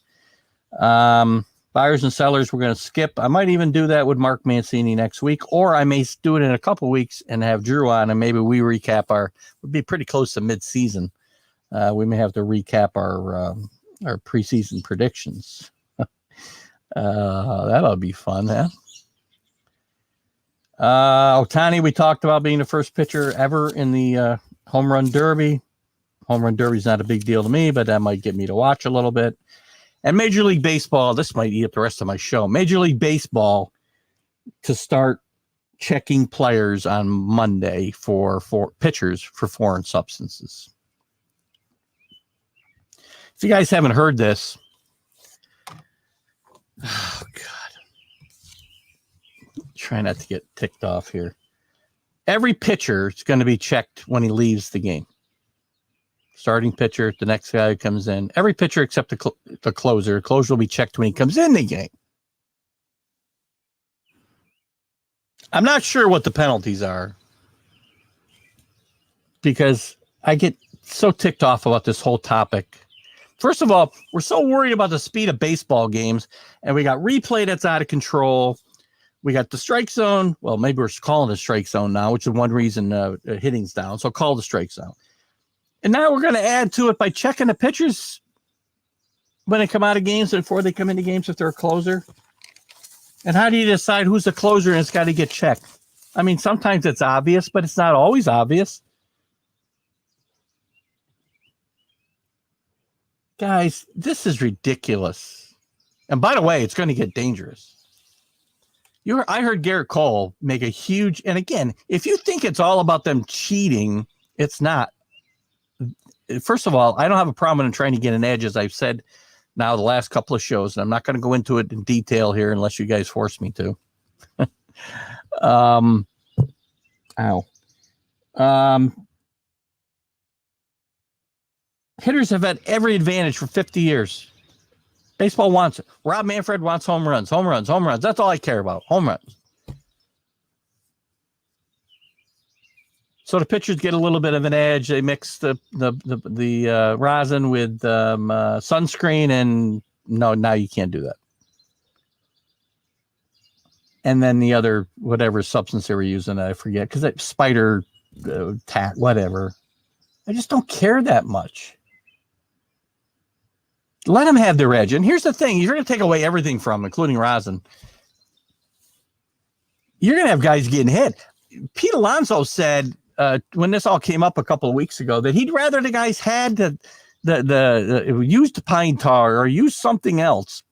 Buyers and sellers, we're going to skip. I might even do that with Mark Mancini next week, or I may do it in a couple weeks and have Drew on, and maybe we recap we'll be pretty close to mid-season. We may have to recap our preseason predictions. That'll be fun, huh? Ohtani, we talked about being the first pitcher ever in the home run derby. Home run derby is not a big deal to me, but that might get me to watch a little bit. And Major League Baseball, this might eat up the rest of my show. Major League Baseball to start checking players on Monday for pitchers for foreign substances. If you guys haven't heard this, oh God. Try not to get ticked off here. Every pitcher is going to be checked when he leaves the game. Starting pitcher, the next guy who comes in. Every pitcher except the closer. The closer will be checked when he comes in the game. I'm not sure what the penalties are because I get so ticked off about this whole topic. First of all, we're so worried about the speed of baseball games, and we got replay that's out of control. We got the strike zone. Well, maybe we're calling it strike zone now, which is one reason hitting's down. So call the strike zone. And now we're going to add to it by checking the pitchers when they come out of games and before they come into games if they're a closer. And how do you decide who's a closer and it's got to get checked? I mean, sometimes it's obvious, but it's not always obvious. Guys, this is ridiculous. And by the way, it's going to get dangerous. I heard Garrett Cole make a huge, and again, if you think it's all about them cheating, it's not. First of all, I don't have a problem in trying to get an edge, as I've said now the last couple of shows, and I'm not going to go into it in detail here unless you guys force me to. Hitters have had every advantage for 50 years. Baseball wants it. Rob Manfred wants home runs, home runs, home runs. That's all I care about. Home runs. So the pitchers get a little bit of an edge. They mix the rosin with sunscreen and no, now you can't do that. And then the other, whatever substance they were using, I forget, because that spider tat, whatever. I just don't care that much. Let them have their edge. And here's the thing. You're going to take away everything from them, including rosin. You're going to have guys getting hit. Pete Alonso said when this all came up a couple of weeks ago that he'd rather the guys had the used pine tar or use something else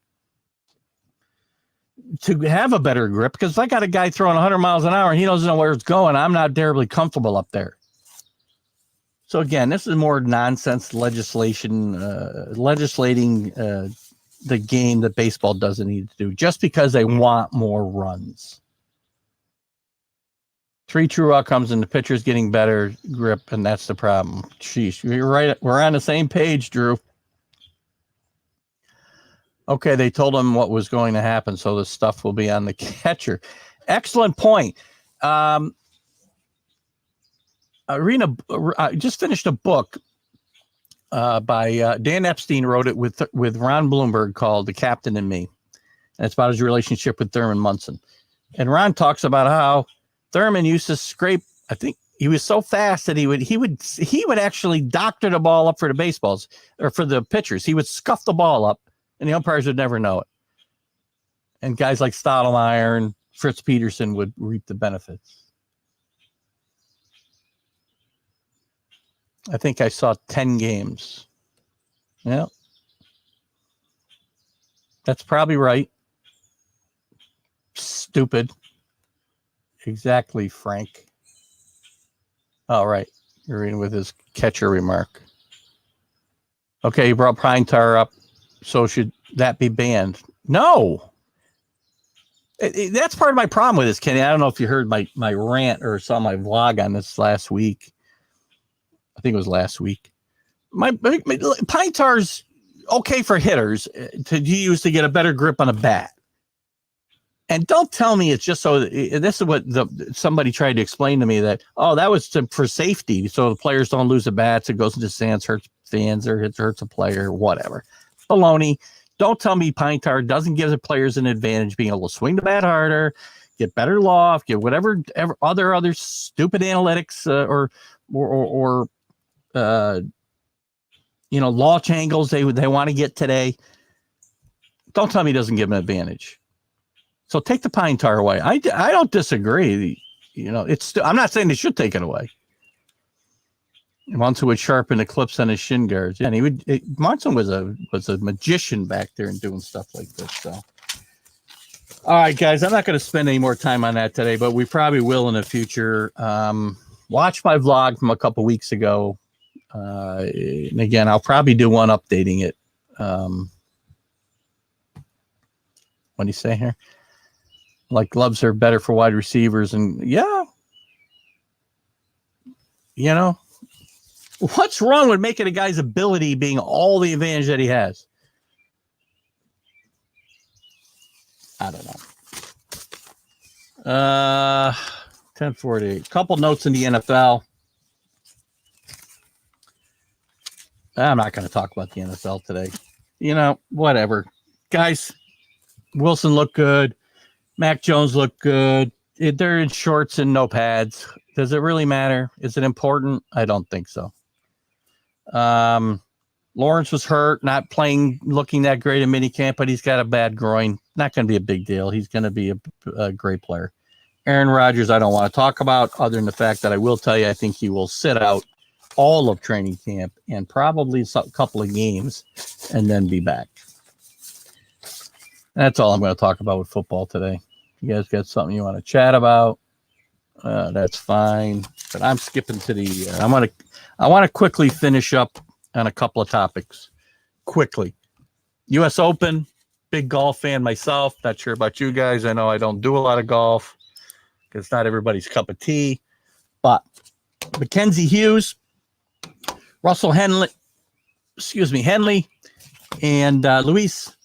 to have a better grip, because if I got a guy throwing 100 miles an hour and he doesn't know where it's going, I'm not terribly comfortable up there. So again, this is more nonsense legislating the game that baseball doesn't need to do just because they want more runs. 3 true outcomes and the pitcher's getting better grip, and that's the problem. Sheesh, you're right. We're on the same page, Drew. Okay, they told him what was going to happen, so the stuff will be on the catcher. Excellent point. I just finished a book by Dan Epstein, wrote it with Ron Bloomberg, called The Captain and Me. And it's about his relationship with Thurman Munson. And Ron talks about how Thurman used to scrape. I think he was so fast that he would actually doctor the ball up for the baseballs or for the pitchers. He would scuff the ball up, and the umpires would never know it. And guys like Stottlemyre and Fritz Peterson would reap the benefits. I think I saw 10 games. Yeah. That's probably right. Stupid. Exactly, Frank. All right. You're reading with his catcher remark. Okay, you brought pine tar up. So should that be banned? No. That's part of my problem with this, Kenny. I don't know if you heard my rant or saw my vlog on this last week. I think it was last week. My pine tar's okay for hitters to use to get a better grip on a bat. And don't tell me it's just so. This is what somebody tried to explain to me, that, oh, that was for safety, so the players don't lose the bats. It goes into stands, hurts fans, or it hurts a player, whatever. Baloney. Don't tell me pine tar doesn't give the players an advantage, being able to swing the bat harder, get better loft, get whatever other stupid analytics or launch angles they want to get today. Don't tell me it doesn't give them an advantage. So take the pine tar away. I don't disagree. I'm not saying they should take it away. Munson would sharpen the clips on his shin guards. Yeah, and Munson was a magician back there and doing stuff like this. So, all right, guys, I'm not going to spend any more time on that today, but we probably will in the future. Watch my vlog from a couple weeks ago. And again, I'll probably do one updating it. What do you say here? Like, gloves are better for wide receivers. And yeah, what's wrong with making a guy's ability being all the advantage that he has? I don't know. 10:48. Couple notes in the NFL. I'm not going to talk about the NFL today. Whatever. Guys, Wilson looked good. Mac Jones looked good. They're in shorts and no pads. Does it really matter? Is it important? I don't think so. Lawrence was hurt, not playing, looking that great in minicamp, but he's got a bad groin. Not going to be a big deal. He's going to be a great player. Aaron Rodgers, I don't want to talk about, other than the fact that I will tell you, I think he will sit out all of training camp and probably a couple of games and then be back. That's all I'm going to talk about with football today. You guys got something you want to chat about? That's fine. But I'm skipping to the. I want to quickly finish up on a couple of topics. Quickly, U.S. Open. Big golf fan myself. Not sure about you guys. I know I don't do a lot of golf because it's not everybody's cup of tea. But Mackenzie Hughes, Russell Henley, and Luis.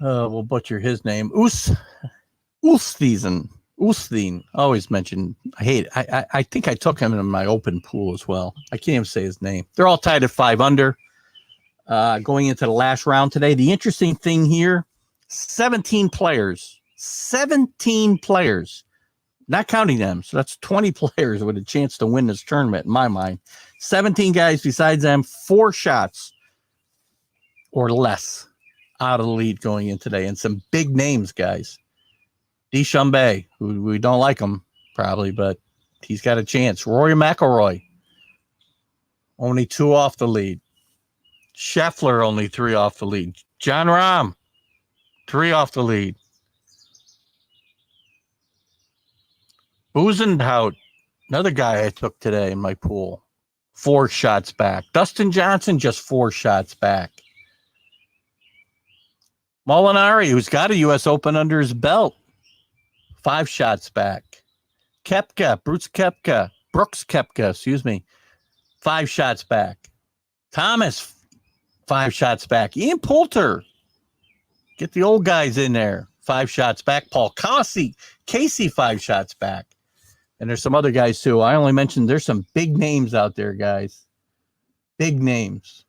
We'll butcher his name. Oosteen. Always mentioned. I hate it. I think I took him in my open pool as well. I can't even say his name. They're all tied at 5 under. going into the last round today. The interesting thing here, 17 players, not counting them. So that's 20 players with a chance to win this tournament in my mind. 17 guys besides them, 4 shots or less out of the lead going in today. And some big names, guys. Deschambault, who we don't like him probably, but he's got a chance. Rory McIlroy, only 2 off the lead. Scheffler, only 3 off the lead. John Rahm, 3 off the lead. Buzenhout, another guy I took today in my pool, 4 shots back. Dustin Johnson, just 4 shots back. Molinari, who's got a U.S. Open under his belt, 5 shots back. Brooks Koepka, 5 shots back. Thomas, 5 shots back. Ian Poulter, get the old guys in there, 5 shots back. Paul Casey, 5 shots back. And there's some other guys too. I only mentioned there's some big names out there, guys. Big names.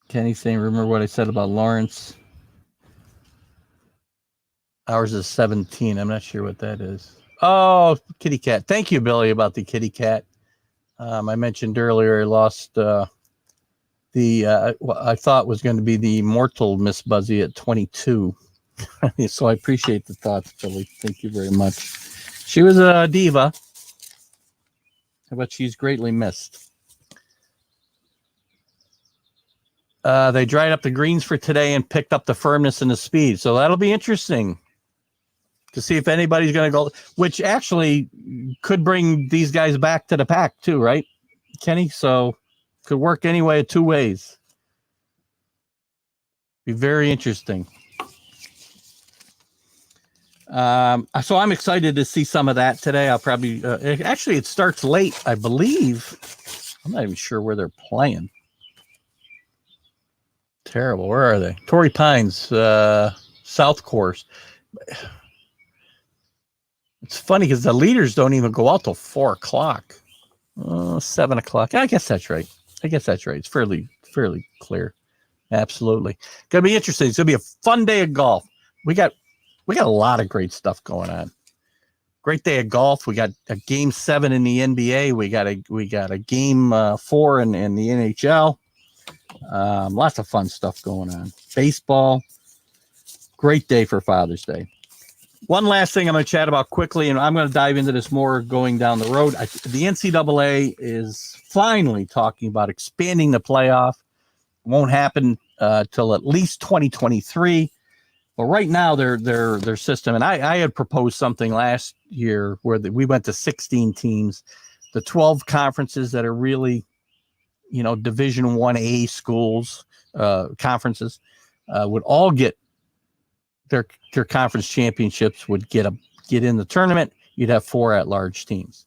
Kenny saying, remember what I said about Lawrence? Ours is 17. I'm not sure what that is. Oh, kitty cat. Thank you, Billy, about the kitty cat. I mentioned earlier I lost what I thought was going to be the immortal Miss Buzzy at 22. So I appreciate the thoughts, Billy. Thank you very much. She was a diva, but she's greatly missed. They dried up the greens for today and picked up the firmness and the speed. So that'll be interesting to see if anybody's going to go, which actually could bring these guys back to the pack too, right, Kenny? So could work anyway, 2 ways. Be very interesting. So I'm excited to see some of that today. I'll probably, actually it starts late, I believe. I'm not even sure where they're playing. Terrible. Where are they? Torrey Pines, South Course. It's funny because the leaders don't even go out till 4 o'clock. 7 o'clock. I guess that's right. It's fairly clear. Absolutely. Gonna be interesting. It's gonna be a fun day of golf. We got a lot of great stuff going on. Great day of golf. We got a game 7 in the NBA. We got a game 4 in the NHL. Lots of fun stuff going on. Baseball. Great day for Father's Day. One last thing I'm going to chat about quickly, and I'm going to dive into this more going down the road. The NCAA is finally talking about expanding the playoff. It won't happen till at least 2023. But right now, their system, and I had proposed something last year where we went to 16 teams, the 12 conferences that are really, Division 1A schools, conferences, would all get their conference championships, would get in the tournament. You'd have 4 at-large teams.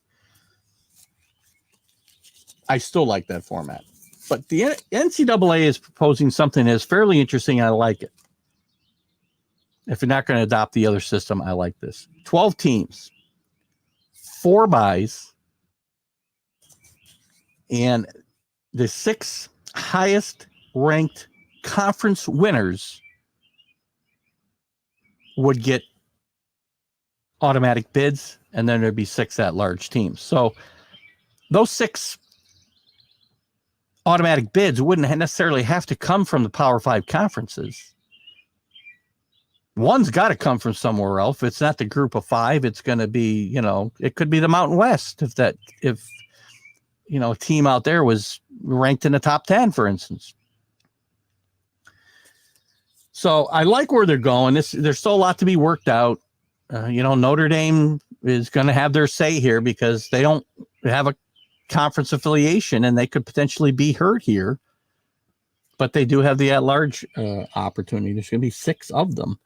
I still like that format. But the NCAA is proposing something that's fairly interesting. I like it. If you're not going to adopt the other system, I like this. 12 teams, 4 byes, and the 6 highest ranked conference winners would get automatic bids, and then there'd be 6 at-large teams. So those 6 automatic bids wouldn't necessarily have to come from the Power 5 conferences. One's got to come from somewhere else. If it's not the group of 5, it's going to be, it could be the Mountain West. If a team out there was ranked in the top 10, for instance. So I like where they're going. There's still a lot to be worked out. Notre Dame is going to have their say here because they don't have a conference affiliation and they could potentially be hurt here. But they do have the at-large opportunity. There's going to be 6 of them.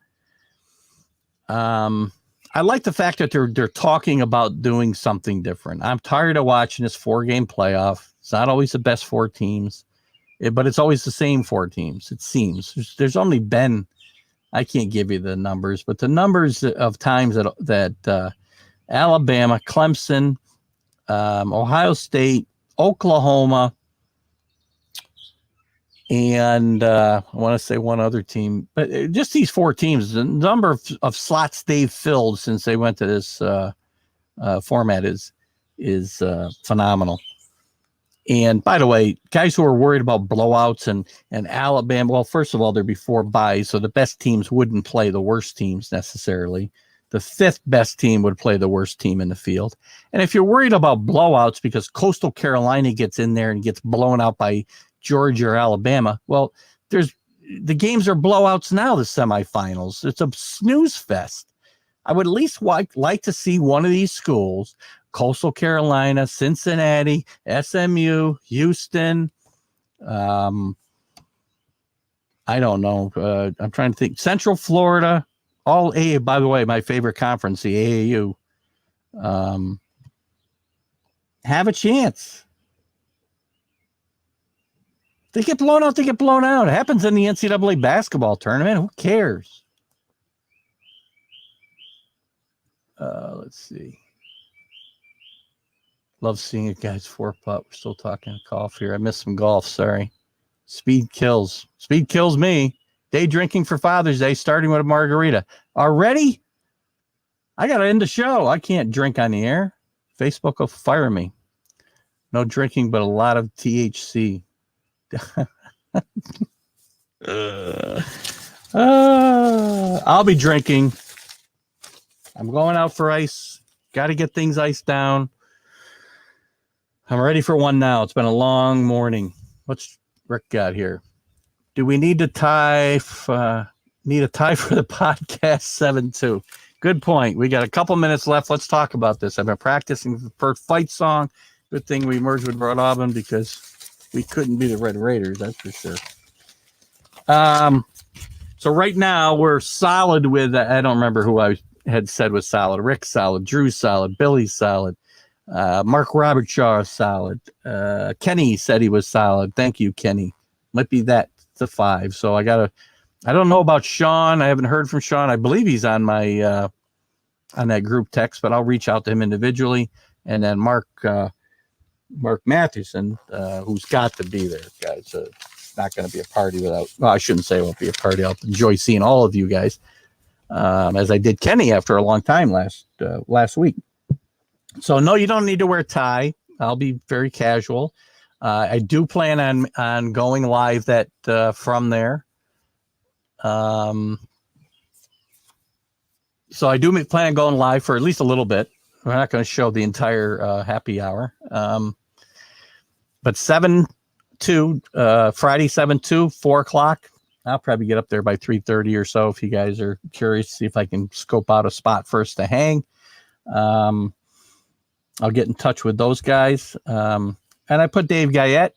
I like the fact that they're talking about doing something different. I'm tired of watching this 4-game playoff. It's not always the best 4 teams, but it's always the same 4 teams. It seems there's only been, I can't give you the numbers, but the numbers of times that Alabama, Clemson, Ohio State, Oklahoma, and I want to say one other team, but just these 4 teams. The number of slots they've filled since they went to this format is phenomenal. And by the way, guys who are worried about blowouts and Alabama, well, first of all, they're before buys, so the best teams wouldn't play the worst teams necessarily. The 5th best team would play the worst team in the field. And if you're worried about blowouts because Coastal Carolina gets in there and gets blown out by Georgia or Alabama, well, the games are blowouts now, the semifinals. It's a snooze fest. I would at least like to see one of these schools, Coastal Carolina, Cincinnati, SMU, Houston. I don't know. I'm trying to think. Central Florida, all A. By the way, my favorite conference, the AAU, have a chance. They get blown out. They get blown out. It happens in the NCAA basketball tournament. Who cares? Let's see. Love seeing it, guys. 4-putt. We're still talking golf here. I missed some golf. Sorry. Speed kills. Speed kills me. Day drinking for Father's Day, starting with a margarita. Already? I got to end the show. I can't drink on the air. Facebook will fire me. No drinking, but a lot of THC. I'll be drinking. I'm going out for ice. Got to get things iced down. I'm ready for one now. It's been a long morning. What's Rick got here? Do we need to tie? Need a tie for the podcast 7-2? Good point. We got a couple minutes left. Let's talk about this. I've been practicing for fight song. Good thing we merged with Rhode Island because we couldn't be the Red Raiders. That's for sure. So right now we're solid with. I don't remember who I had said was solid. Rick solid. Drew solid. Billy solid. Mark Robert Shaw solid. Kenny said he was solid. Thank you, Kenny. Might be that to 5. So I don't know about Sean. I haven't heard from Sean. I believe he's on my on that group text, but I'll reach out to him individually. And then Mark Mathewson, who's got to be there, guys. It's not going to be a party without. Well, I shouldn't say it won't be a party. I'll enjoy seeing all of you guys, as I did Kenny after a long time last week. So no, you don't need to wear a tie. I'll be very casual. I do plan on going live from there. So I do plan on going live for at least a little bit. We're not going to show the entire happy hour. But 7-2, Friday 7-2, 4 o'clock. I'll probably get up there by 3:30 or so if you guys are curious to see if I can scope out a spot for us to hang. I'll get in touch with those guys. And I put Dave Guyette.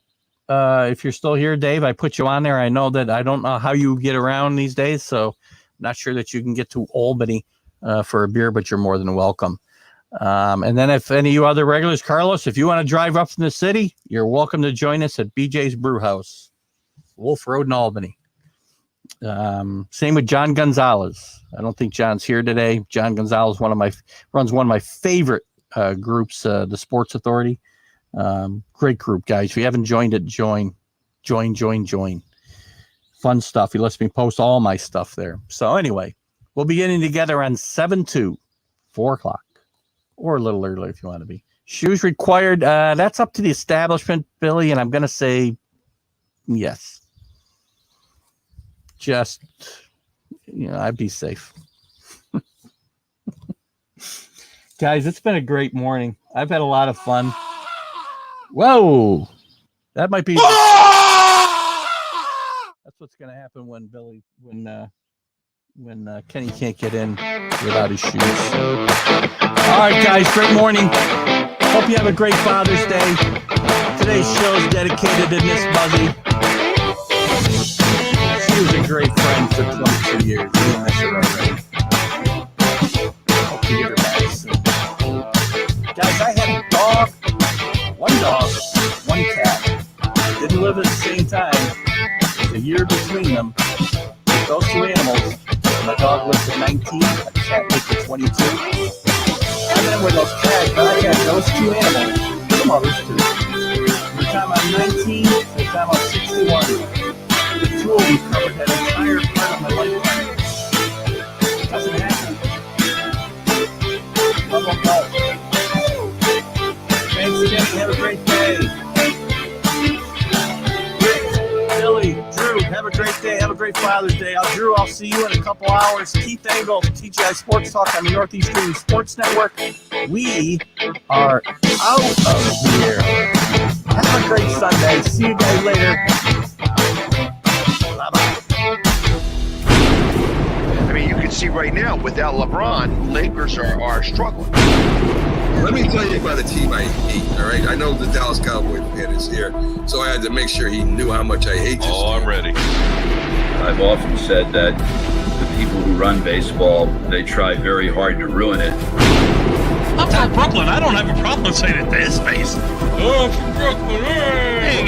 If you're still here, Dave, I put you on there. I know that I don't know how you get around these days, so I'm not sure that you can get to Albany for a beer, but you're more than welcome. And then if any of you other regulars, Carlos, if you want to drive up from the city, you're welcome to join us at BJ's Brew House, Wolf Road in Albany. Same with John Gonzalez. I don't think John's here today. John Gonzalez, runs one of my favorite groups, the Sports Authority. Great group, guys. If you haven't joined it, join. Fun stuff. He lets me post all my stuff there. So anyway, we'll be getting together on 7-2, 4 o'clock. Or a little earlier if you want to be. Shoes required. That's up to the establishment, Billy, and I'm going to say yes. Just, I'd be safe. Guys, it's been a great morning. I've had a lot of fun. Whoa. That might be. That's what's going to happen when Kenny can't get in without his shoes. All right, guys, great morning. Hope you have a great Father's Day. Today's show is dedicated to Miss Buzzy. She was a great friend for 22 years. We miss her already. Hope you get her back soon. Guys, I had a dog, one cat. Didn't live at the same time. There's a year between them. Those two animals. My dog lived to 19, my cat lived to 22. And then with those cats, I had those two animals. Come on, there's two. The time I'm 19, the time I'm 61. The tool we covered that entire part of my lifetime. It doesn't happen. Love them both. Thanks again. Have a great day. Rick, Billy, Drew, have a great day. Have a great Father's Day. Drew, I'll see you in a couple hours. Keith Engel, TGI Sports Talk on the Northeast Streaming Sports Network. We are out of here. Have a great Sunday. See you guys later. Bye-bye. I mean, you can see right now, without LeBron, Lakers are struggling. Let me tell you about a team I hate, all right? I know the Dallas Cowboy fan is here, so I had to make sure he knew how much I hate this team. I'm ready. I've often said that the people who run baseball, they try very hard to ruin it. I'm from Brooklyn. I don't have a problem saying it to his face. Oh, I'm from Brooklyn. Hey,